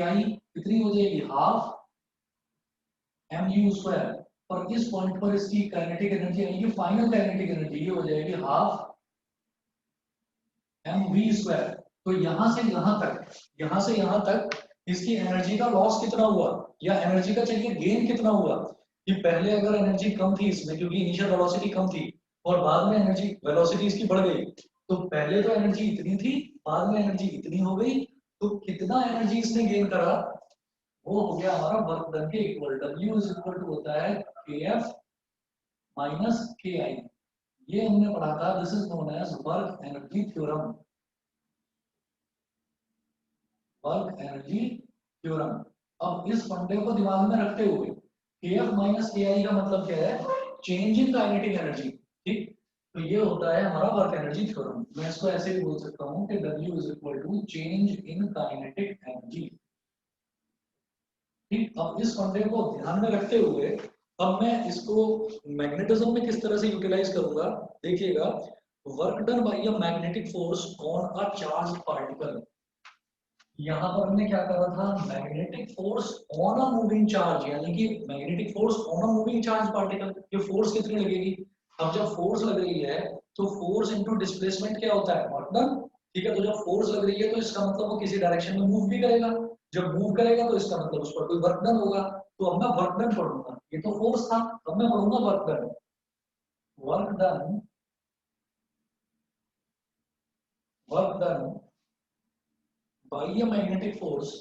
कितनी हो जाएगी? Half mu square. और इस पॉइंट पर इसकी काइनेटिक एनर्जी यानी कि फाइनल काइनेटिक एनर्जी ये हो जाएगी हाफ mv स्क्वायर। तो यहां से यहां तक, यहां से यहां तक इसकी एनर्जी का लॉस कितना हुआ, या एनर्जी का चलिए गेन कितना हुआ, कि पहले अगर एनर्जी कम थी इसमें क्योंकि इनिशियल वेलोसिटी कम थी, और बाद में एनर्जी वेलोसिटी इसकी बढ़ गई, तो पहले तो एनर्जी इतनी थी, बाद में एनर्जी इतनी हो गई, तो कितना एनर्जी इसने गेन करा? वो हो गया हमारा वर्क डन के equal. W is equal to होता है kf माइनस ki। ये हमने पढ़ा था, this is known as work energy theorem, work energy theorem. अब इस फंडे को दिमाग में रखते हुए kf माइनस ki का मतलब क्या है? Change in kinetic energy. ठीक, तो ये होता है हमारा वर्क एनर्जी थ्योरम। मैं इसको ऐसे भी बोल सकता हूँ कि W is equal to change in kinetic energy. ठीक, अब इस फंडे को ध्यान में रखते हुए अब मैं इसको मैग्नेटिज्म में किस तरह से यूटिलाइज करूंगा, देखिएगा। Work done by a magnetic force on a charge particle, यहाँ पर हमने क्या करा था? Magnetic force on a moving charge, यानी कि magnetic force on a moving charge particle. ये फोर्स कितनी लगेगी? अब जब फोर्स लग रही है तो फोर्स इनटू डिस्प्लेसमेंट क्या होता है? Work done. ठीक है, तो जब फोर्स लग रही है तो इसका मतलब वो किसी डायरेक्शन में मूव भी करेगा, जब मूव करेगा तो इसका मतलब उस पर कोई वर्क डन होगा। तो अब मैं वर्क डन पढ़ूंगा, ये तो फोर्स था, अब मैं पढ़ूंगा work done. Work done, work done by a magnetic force,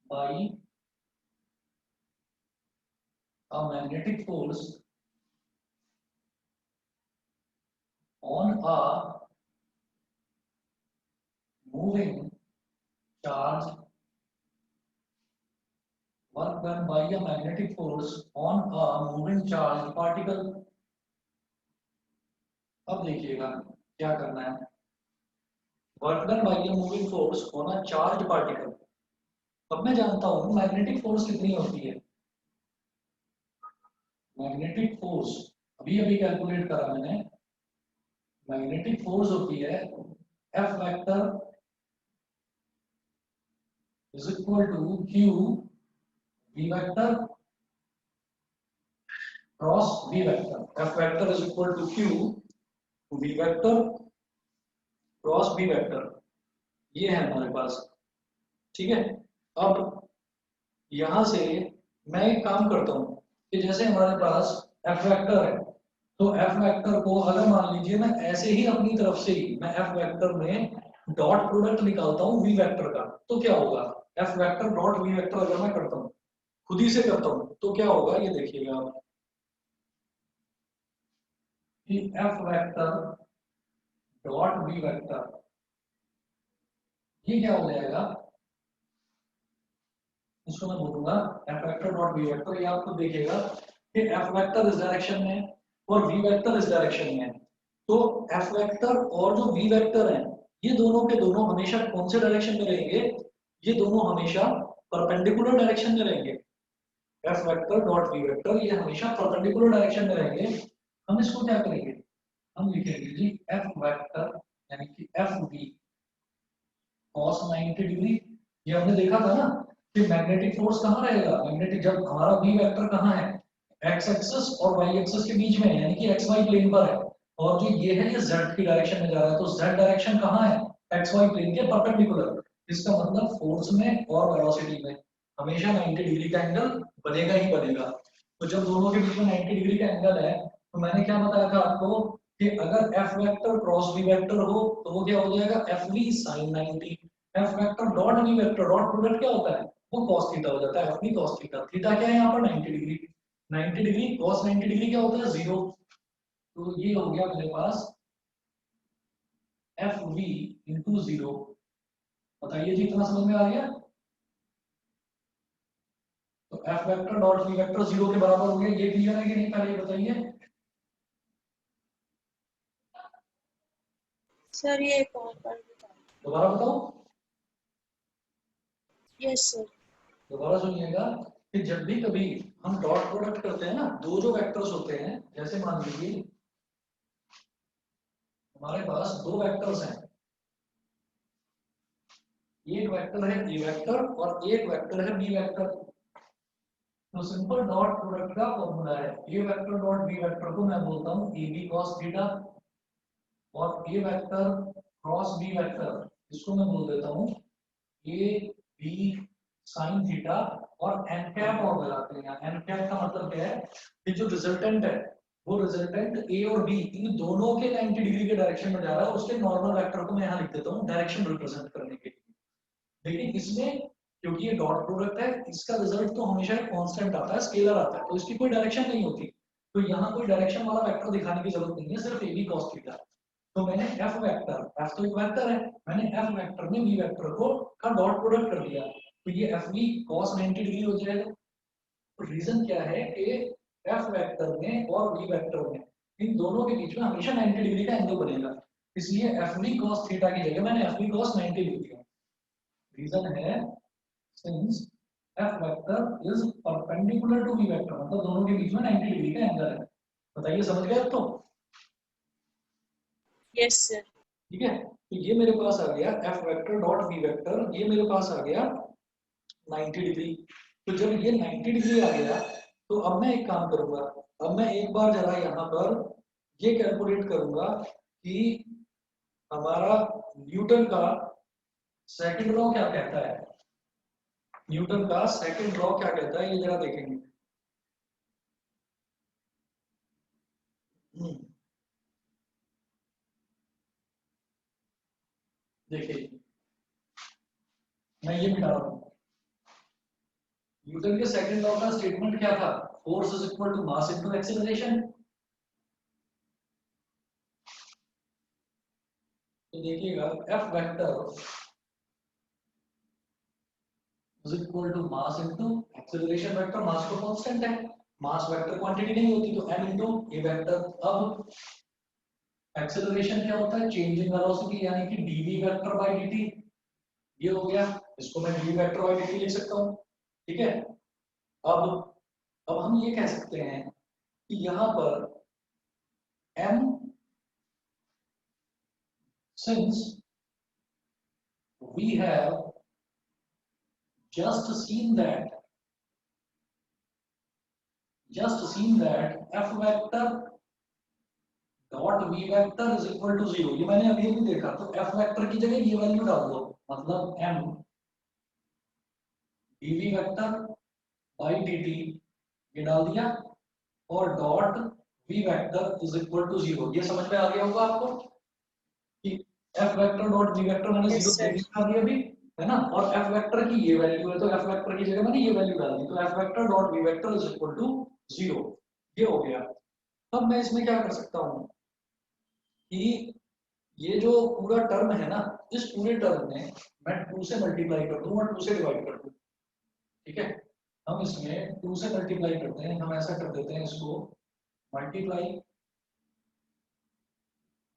by a magnetic force on a moving charge, work done by a magnetic force on a moving charge particle। अब देखिएगा क्या करना है। Work done by a moving force on a charge particle. अब मैं जानता हूं मैग्नेटिक फोर्स कितनी होती है। मैग्नेटिक फोर्स अभी अभी कैलकुलेट करा मैंने, मैग्नेटिक फोर्स होती है F vector is equal to Q V vector cross V vector. F vector is equal to Q V vector cross V vector, ये है हमारे पास। ठीक है, अब यहां से मैं एक काम करता हूं कि जैसे हमारे पास F वेक्टर है, तो F वेक्टर को अगर मान लीजिए मैं ऐसे ही अपनी तरफ से ही मैं F वेक्टर में डॉट प्रोडक्ट निकालता हूं V वेक्टर का, तो क्या होगा? F vector dot V vector अगर मैं करता हूं, खुद ही से करता हूं, तो क्या होगा ये देखिएगा आप कि F vector dot V vector, ये क्या हो जाएगा? इसको मैं बोलूंगा F vector dot V vector. ये आपको देखिएगा कि F वेक्टर इस डायरेक्शन में और V वेक्टर इस डायरेक्शन में है, तो F वेक्टर और जो V वेक्टर है ये दोनों के दोनों हमेशा कौन से डायरेक्शन में रहेंगे? ये दोनों हमेशा परपेंडिकुलर डायरेक्शन में रहेंगे। F vector dot V vector ये हमेशा परपेंडिकुलर डायरेक्शन में रहेंगे। हम इसको क्या करेंगे? हम लिखेंगे जी F वेक्टर यानी कि FV cos 90 डिग्री। ये हमने देखा था ना कि मैग्नेटिक फोर्स कहाँ रहेगा? मैग्नेटिक जब हमारा V वेक्टर कहाँ है? x एक्सिस और y एक्सिस के बीच में है, यानी कि xy प्लेन पर है, और जो ये है ये z की डायरेक्शन में जा रहा है, तो z डायरेक्शन कहाँ है? xy प्लेन के परपेंडिकुलर। इसका मतलब फोर्स में और वेलोसिटी में हमेशा 90 डिग्री का एंगल बनेगा ही बनेगा। तो जब दोनों के बीच में 90 डिग्री का एंगल है, तो मैंने क्या बताया था आपको कि अगर F vector cross V vector हो तो वो क्या हो जाएगा, F V sine 90। F vector dot V vector, dot product क्या होता है, वो cos थीटा हो जाता है, F V cos theta. Theta क्या है यहाँ पर 90 डिग्री, 90 डिग्री cos 90 डिग्री क्या होता है, 0। तो ये हो गया मेरे पास एफ वी इंटू 0। बताइए जी, इतना समझ में आ गया। तो F vector dot V vector 0 के बराबर हो गया, ये क्लियर है कि नहीं, पहले ये बताइए। सर ये एक और बार बताओ। दोबारा बताओ। Yes sir. दोबारा सुनिएगा कि जब भी कभी हम डॉट प्रोडक्ट करते हैं ना, दो जो वेक्टर्स होते हैं, जैसे मान लीजिए हमारे पास दो वेक्टर्स हैं, एक वेक्टर है ए वेक्टर और एक वेक्टर है बी वेक्टर। तो सिंपल डॉट प्रोडक्ट का फॉर्मूला है, ए वेक्टर डॉट बी वेक्टर को मैं बोलता हूँ ए बी कॉस थीटा, और ए वेक्टर क्रॉस बी वेक्टर इसको मैं बोल देता हूँ ए बी साइन थीटा। और एन कैप और लगाते हैं, एन कैप का मतलब क्या है कि जो रिजल्टेंट है वो रिजल्टेंट ए और बी इन दोनों के 90 डिग्री के डायरेक्शन में जा रहा है, उसके नॉर्मल वेक्टर को मैं यहाँ लिख देता हूँ डायरेक्शन रिप्रेजेंट करने के लिए। लेकिन इसमें क्योंकि ये डॉट प्रोडक्ट है, इसका रिजल्ट तो हमेशा कांस्टेंट आता है, स्केलर आता है, तो इसकी कोई डायरेक्शन नहीं होती। तो यहाँ कोई डायरेक्शन वाला वेक्टर दिखाने की जरूरत नहीं है, सिर्फ ए बी कॉस थीटा। तो मैंने एफ वेक्टर, एफ तो एक वेक्टर है, मैंने एफ वेक्टर में बी वेक्टर को का डॉट प्रोडक्ट कर दिया, तो ये एफ बी कॉस 90 डिग्री हो जाएगा। तो रीजन क्या है कि एफ वेक्टर में और बी वेक्टर में इन दोनों के बीच में हमेशा 90 डिग्री का एंगल बनेगा, इसलिए एफ बी कॉस थीटा की जगह मैंने एफ बी कॉस 90 लिख दिया। रीजन है since F vector is perpendicular to B vector, मतलब दोनों के बीच में 90 डिग्री का एंगल है। बताइए समझ गए अब तो। Yes sir. ठीक है, तो ये मेरे पास आ गया F vector dot V vector, ये मेरे पास आ गया 90 डिग्री। तो जब ये 90 डिग्री आ गया तो अब मैं एक काम करूंगा, अब मैं एक बार जरा यहाँ पर ये कैलकुलेट करूंगा कि हमारा न्यूटन का सेकंड लॉ क्या कहता है। न्यूटन का सेकंड लॉ क्या कहता है ये जरा देखेंगे। देखिए मैं ये मिटा रहा हूँ, न्यूटन के सेकंड लॉ का स्टेटमेंट क्या था, force is equal to mass into acceleration. तो देखिएगा F vector is equal to mass into acceleration vector, mass तो कांस्टेंट है, मास वेक्टर क्वांटिटी नहीं होती, तो m इनटू ए वेक्टर। अब एक्सीलरेशन क्या होता है, चेंज इन वेलोसिटी, यानी कि dv वेक्टर बाय dt। ये हो गया, इसको मैं dv वेक्टर बाय dt लिख सकता हूँ। ठीक है, अब हम ये कह सकते हैं कि यहाँ पर m, since we have just seen that f vector dot V vector is equal to 0, ये मैंने अभी भी देखा, तो f वेक्टर की जगह ये वैल्यू डाल दो, मतलब m dv vector by dt ये डाल दिया, और dot V vector is equal to 0। ये समझ में आ गया होगा आपको कि f vector dot V vector मैंने यस 0 सर। दिखा दिया अभी, है ना, और f वेक्टर की ये वैल्यू है, तो f वेक्टर की जगह मैंने ये वैल्यू डाल दी, तो f vector dot V vector is equal to 0। ये हो गया। अब मैं इसमें क्या कर सकता हूँ कि ये जो पूरा टर्म है ना, इस पूरे टर्म में मैं 2 से मल्टीप्लाई कर दूं और 2 से डिवाइड कर दूं। ठीक है, हम इसमें 2 से मल्टीप्लाई करते हैं, हम ऐसा कर देते हैं इसको मल्टीप्लाई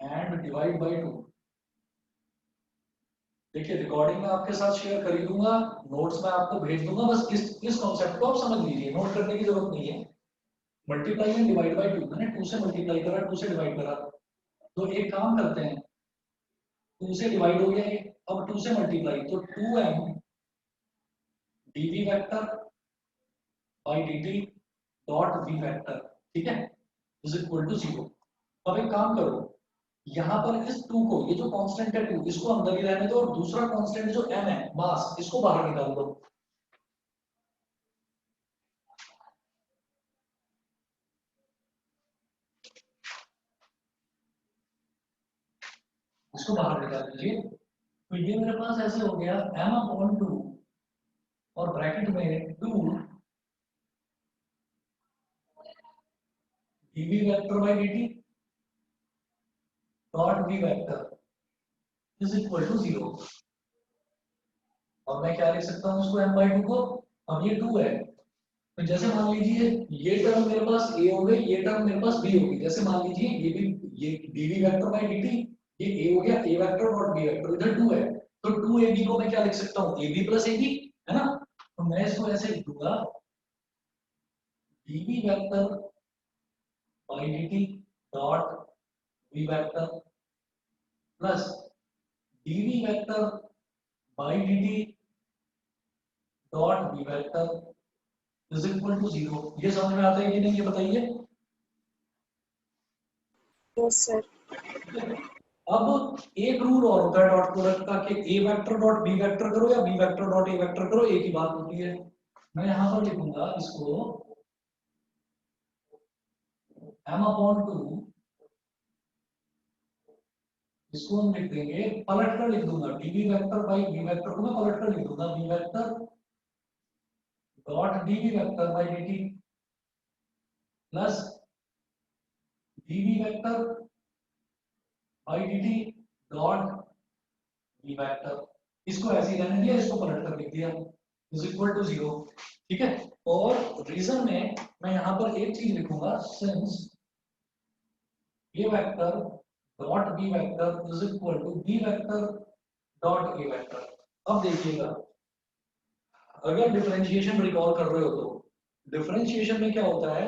एंड डिवाइड बाय 2। देखिए रिकॉर्डिंग में आपके साथ शेयर कर ही दूंगा, नोट्स में आपको भेज दूंगा, बस इस कॉन्सेप्ट को आप समझ लीजिए, नोट करने की जरूरत नहीं है। मल्टीप्लाई एंड डिवाइड बाय 2, मैंने 2 से मल्टीप्लाई करा, 2 से डिवाइड करा, तो एक काम करते हैं, 2 से डिवाइड हो गया ये, अब 2 से मल्टीप्लाई, तो 2m dv vector by dt dot v vector, ठीक है, इज इक्वल टू 0। अब एक काम करो, यहाँ पर इस 2 को, ये जो कांस्टेंट है 2, इसको अंदर ही रहने दो, और दूसरा कांस्टेंट जो m है मास, इसको बाहर निकाल दो। इसको बाहर निकाल लीजिए। तो ये मेरे पास ऐसे हो गया m/2 और ब्रैकेट में 2 dv vector by dt dot v vector is equal to 0। और मैं क्या लिख सकता हूँ इसको m/2 को। अब ये 2 है, तो जैसे मान लीजिए ये टर्म मेरे पास a हो गई, ये टर्म मेरे पास b होगी। जैसे मान लीजिए ये भी, ये dv वेक्टर बाई dt, ये a हो गया, a vector dot b vector, इधर 2 है, तो 2ab को मैं क्या लिख सकता हूँ, ab प्लस ab, है ना। तो मैं इसको ऐसे लिख दूंगा dv vector by dt dot v vector plus dv vector by dt dot v vector is equal to 0। ये समझ में आता है कि नहीं, ये बताइए। Yes sir. अब एक रूल और होता है डॉट प्रोडक्ट का कि a vector dot b vector करो या b vector dot a vector करो, एक ही बात होती है। मैं यहां पर लिखूंगा इसको m/2, इसको हम लिख देंगे, पलट कर लिख दूंगा dv vector by b vector को मैं पलट कर लिख दूंगा b vector dot dv vector by dt plus dv vector by dt dot v vector. इसको ऐसे ही रहने दिया, इसको पलट कर लिख दिया इज इक्वल टू 0। ठीक है। और रीजन में मैं यहां पर एक चीज लिखूंगा, since a vector dot b vector is equal to b vector dot a vector. अब देखिएगा, अगर डिफरेंशिएशन रिकॉल कर रहे हो तो डिफरेंशिएशन में क्या होता है,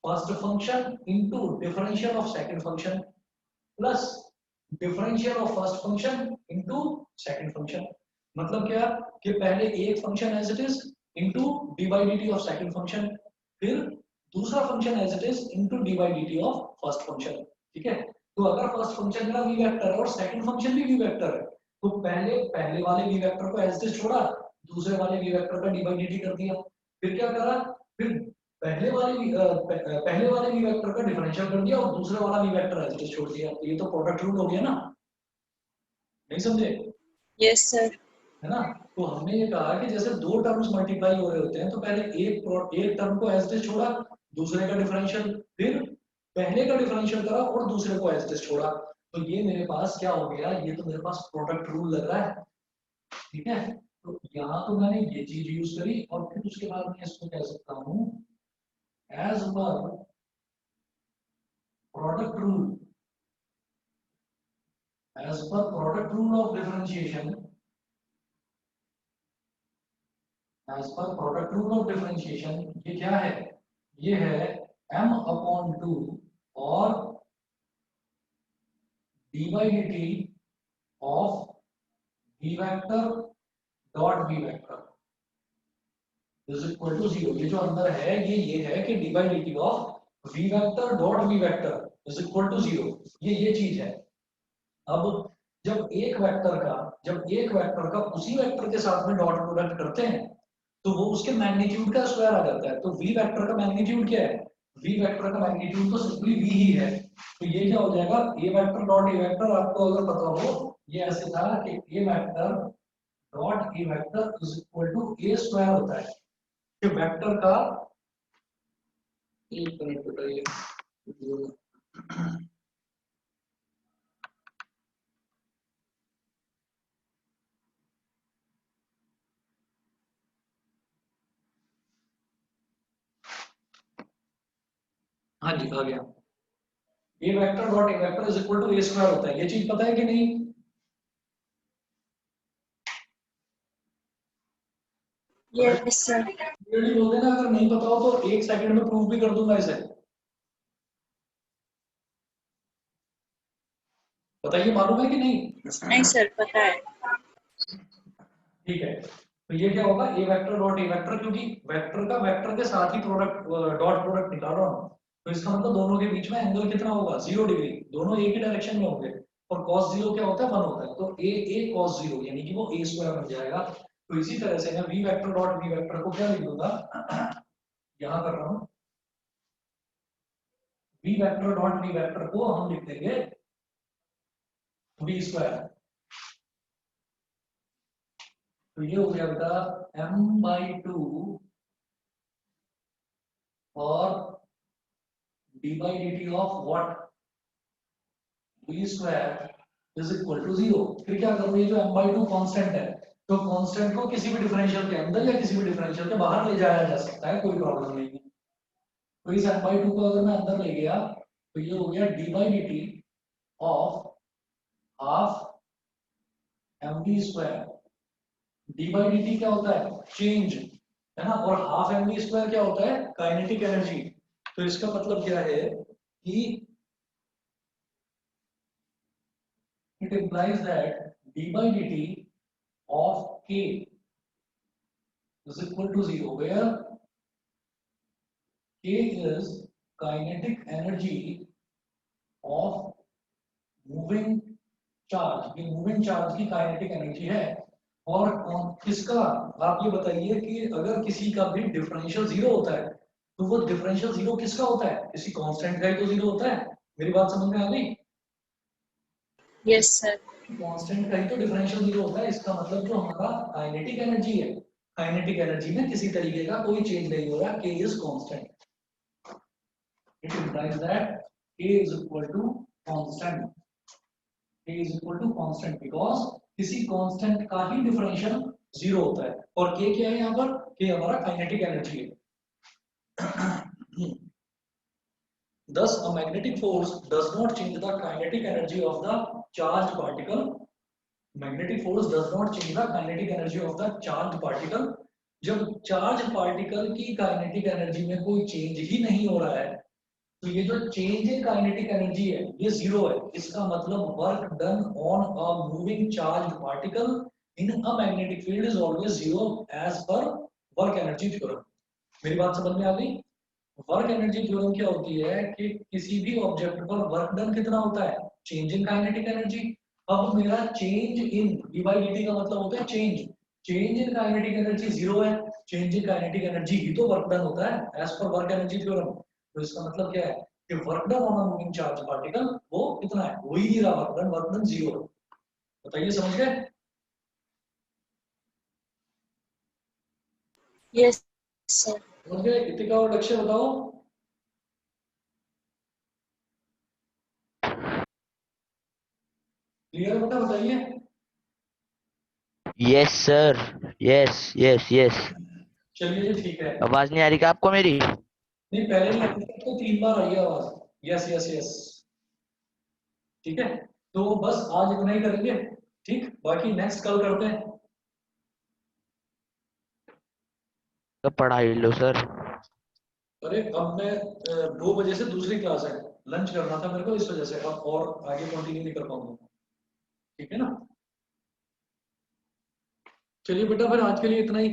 first function into differential of second function plus differential of first function into second function. मतलब क्या कि पहले एक function as it is into D by D T of second function, फिर दूसरा function as it is into D by D T of first function. ठीक है। तो अगर फर्स्ट फंक्शन मेरा वी वेक्टर है और सेकंड फंक्शन भी वी वेक्टर है, तो पहले पहले वाले वी वेक्टर को एज इट इज छोड़ा, दूसरे वाले वी वेक्टर का डी बाई डी टी कर दिया। फिर क्या करा, फिर पहले वाले वी वेक्टर का डिफरेंशियल कर दिया और दूसरे वाला V vector as it is छोड़ दिया। तो ये तो प्रोडक्ट रूल हो गया ना, नहीं समझे? Yes sir. है ना। तो हमने ये कहा कि जैसे दो टर्म्स मल्टीप्लाई हो रहे होते हैं तो पहले एक टर्म को एज इट इज छोड़ा, दूसरे का डिफरेंशियल, फिर पहले का डिफरेंशियल करा और दूसरे को एज इट इज छोड़ा। तो ये मेरे पास क्या हो गया, ये तो मेरे पास प्रोडक्ट रूल लग रहा है। ठीक है। तो यहाँ तो मैंने ये चीज यूज करी और फिर उसके बाद मैं इसको कह सकता हूँ as per product rule, as per product rule of differentiation, as per product rule of differentiation, ये क्या है, ये है m/2 और dy dt of v vector dot v vector is equal to 0। ये जो अंदर है ये है कि dy dt of v vector dot v vector is equal to 0, ये चीज है। अब जब एक वेक्टर का उसी वेक्टर के साथ में डॉट प्रोडक्ट करते हैं तो वो उसके मैग्नीट्यूड का स्क्वायर आ जाता है। तो v वेक्टर का मैग्नीट्यूड क्या है, v वेक्टर का मैग्नीट्यूड तो सिंपली v ही है। तो ये क्या हो जाएगा, a vector dot a vector, आपको अगर पता हो ये ऐसे था कि a vector dot a vector is equal to a square होता है कि वेक्टर का, एक मिनट बताइए, हाँ जी आ गया, a vector dot a vector is equal to a square होता है। ये चीज पता है कि नहीं? Yes sir. क्लियरली बोल देना, अगर नहीं पता हो तो एक सेकंड में प्रूव भी कर दूंगा इसे। बताइए मालूम है कि नहीं? नहीं सर, पता है। ठीक है। तो ये क्या होगा, a vector dot a vector, क्योंकि वेक्टर का वेक्टर के साथ ही प्रोडक्ट डॉट प्रोडक्ट निकाल रहा हूं, तो इसका मतलब दोनों के बीच में एंगल कितना होगा, 0 डिग्री, दोनों एक ही डायरेक्शन में होंगे। और cos 0 क्या होता है, 1 होता है, तो a cos 0 यानी कि वो a स्क्वायर बन जाएगा। तो इसी तरह से मैं v vector dot v vector को क्या लिख दूंगा, यहां कर रहा हूं, v vector dot v vector को हम लिख देंगे v स्क्वायर। तो ये हो गया बेटा m/2 और d/dt of what v square is equal to 0। फिर क्या करूँ, ये जो m/2 कांस्टेंट है, तो कांस्टेंट को किसी भी डिफरेंशियल के अंदर या किसी भी डिफरेंशियल के बाहर ले जाया जा सकता है, कोई प्रॉब्लम नहीं है। तो इस m/2 को अगर मैं अंदर ले गया तो ये हो गया d/dt of half mv square. d/dt क्या होता है, चेंज है ना, और हाफ mv स्क्वायर क्या होता है, काइनेटिक एनर्जी। तो इसका मतलब क्या है कि it implies that d/dt of k is equal to 0 where k is kinetic energy of moving charge. ये मूविंग चार्ज की काइनेटिक एनर्जी है। और किसका, आप ये बताइए कि अगर किसी का भी डिफरेंशियल 0 होता है तो वो डिफरेंशियल 0 किसका होता है, किसी कांस्टेंट का ही तो 0 होता है। मेरी बात समझ में आ गई? Yes sir. कांस्टेंट का ही तो डिफरेंशियल 0 होता है। इसका मतलब जो हमारा काइनेटिक एनर्जी है, काइनेटिक एनर्जी में किसी तरीके का कोई चेंज नहीं हो रहा, k is constant. It implies that k is equal to constant. k is equal to constant because किसी कांस्टेंट का ही डिफरेंशियल 0 होता है। और k क्या है यहाँ पर, k हमारा काइनेटिक एनर्जी है। Thus, a magnetic force does not change the kinetic energy of the charged particle. Magnetic force does not change the kinetic energy of the charged particle. जब चार्ज पार्टिकल की काइनेटिक एनर्जी में कोई चेंज ही नहीं हो रहा है, तो ये जो चेंज इन काइनेटिक एनर्जी है ये 0 है। इसका मतलब work done on a moving charge particle in a magnetic field is always 0 as per work energy theorem. मेरी बात समझ में आ गई? वर्क एनर्जी थ्योरम क्या होती है कि किसी भी ऑब्जेक्ट पर वर्क डन कितना होता है, चेंज इन काइनेटिक एनर्जी। अब मेरा चेंज इन d/dt का मतलब होता है change. Change in kinetic energy 0 है, चेंज इन काइनेटिक एनर्जी ही तो वर्क डन होता है as per work energy theorem. तो इसका मतलब क्या है कि work done on a moving charge particle वो कितना है, हो ही नहीं रहा वर्क डन 0 है। बताइए, समझ गए? Yes sir. समझ गए? इतिका और लक्ष्य बताओ। क्लियर बेटा, बताइए। Yes sir. Yes yes yes. चलिए जी, ठीक है। आवाज नहीं आ रही क्या आपको मेरी? नहीं, पहले नहीं आई थी, तो 3 बार आई है आवाज। यस यस यस, ठीक है। तो बस आज इतना ही करेंगे, ठीक। बाकी नेक्स्ट कल करते हैं। तो पढ़ाई लो सर। अरे अब मैं 2 बजे से दूसरी क्लास है, लंच करना था मेरे को, इस वजह से अब और आगे कंटिन्यू नहीं कर पाऊंगा, ठीक है ना। चलिए बेटा, फिर आज के लिए इतना ही।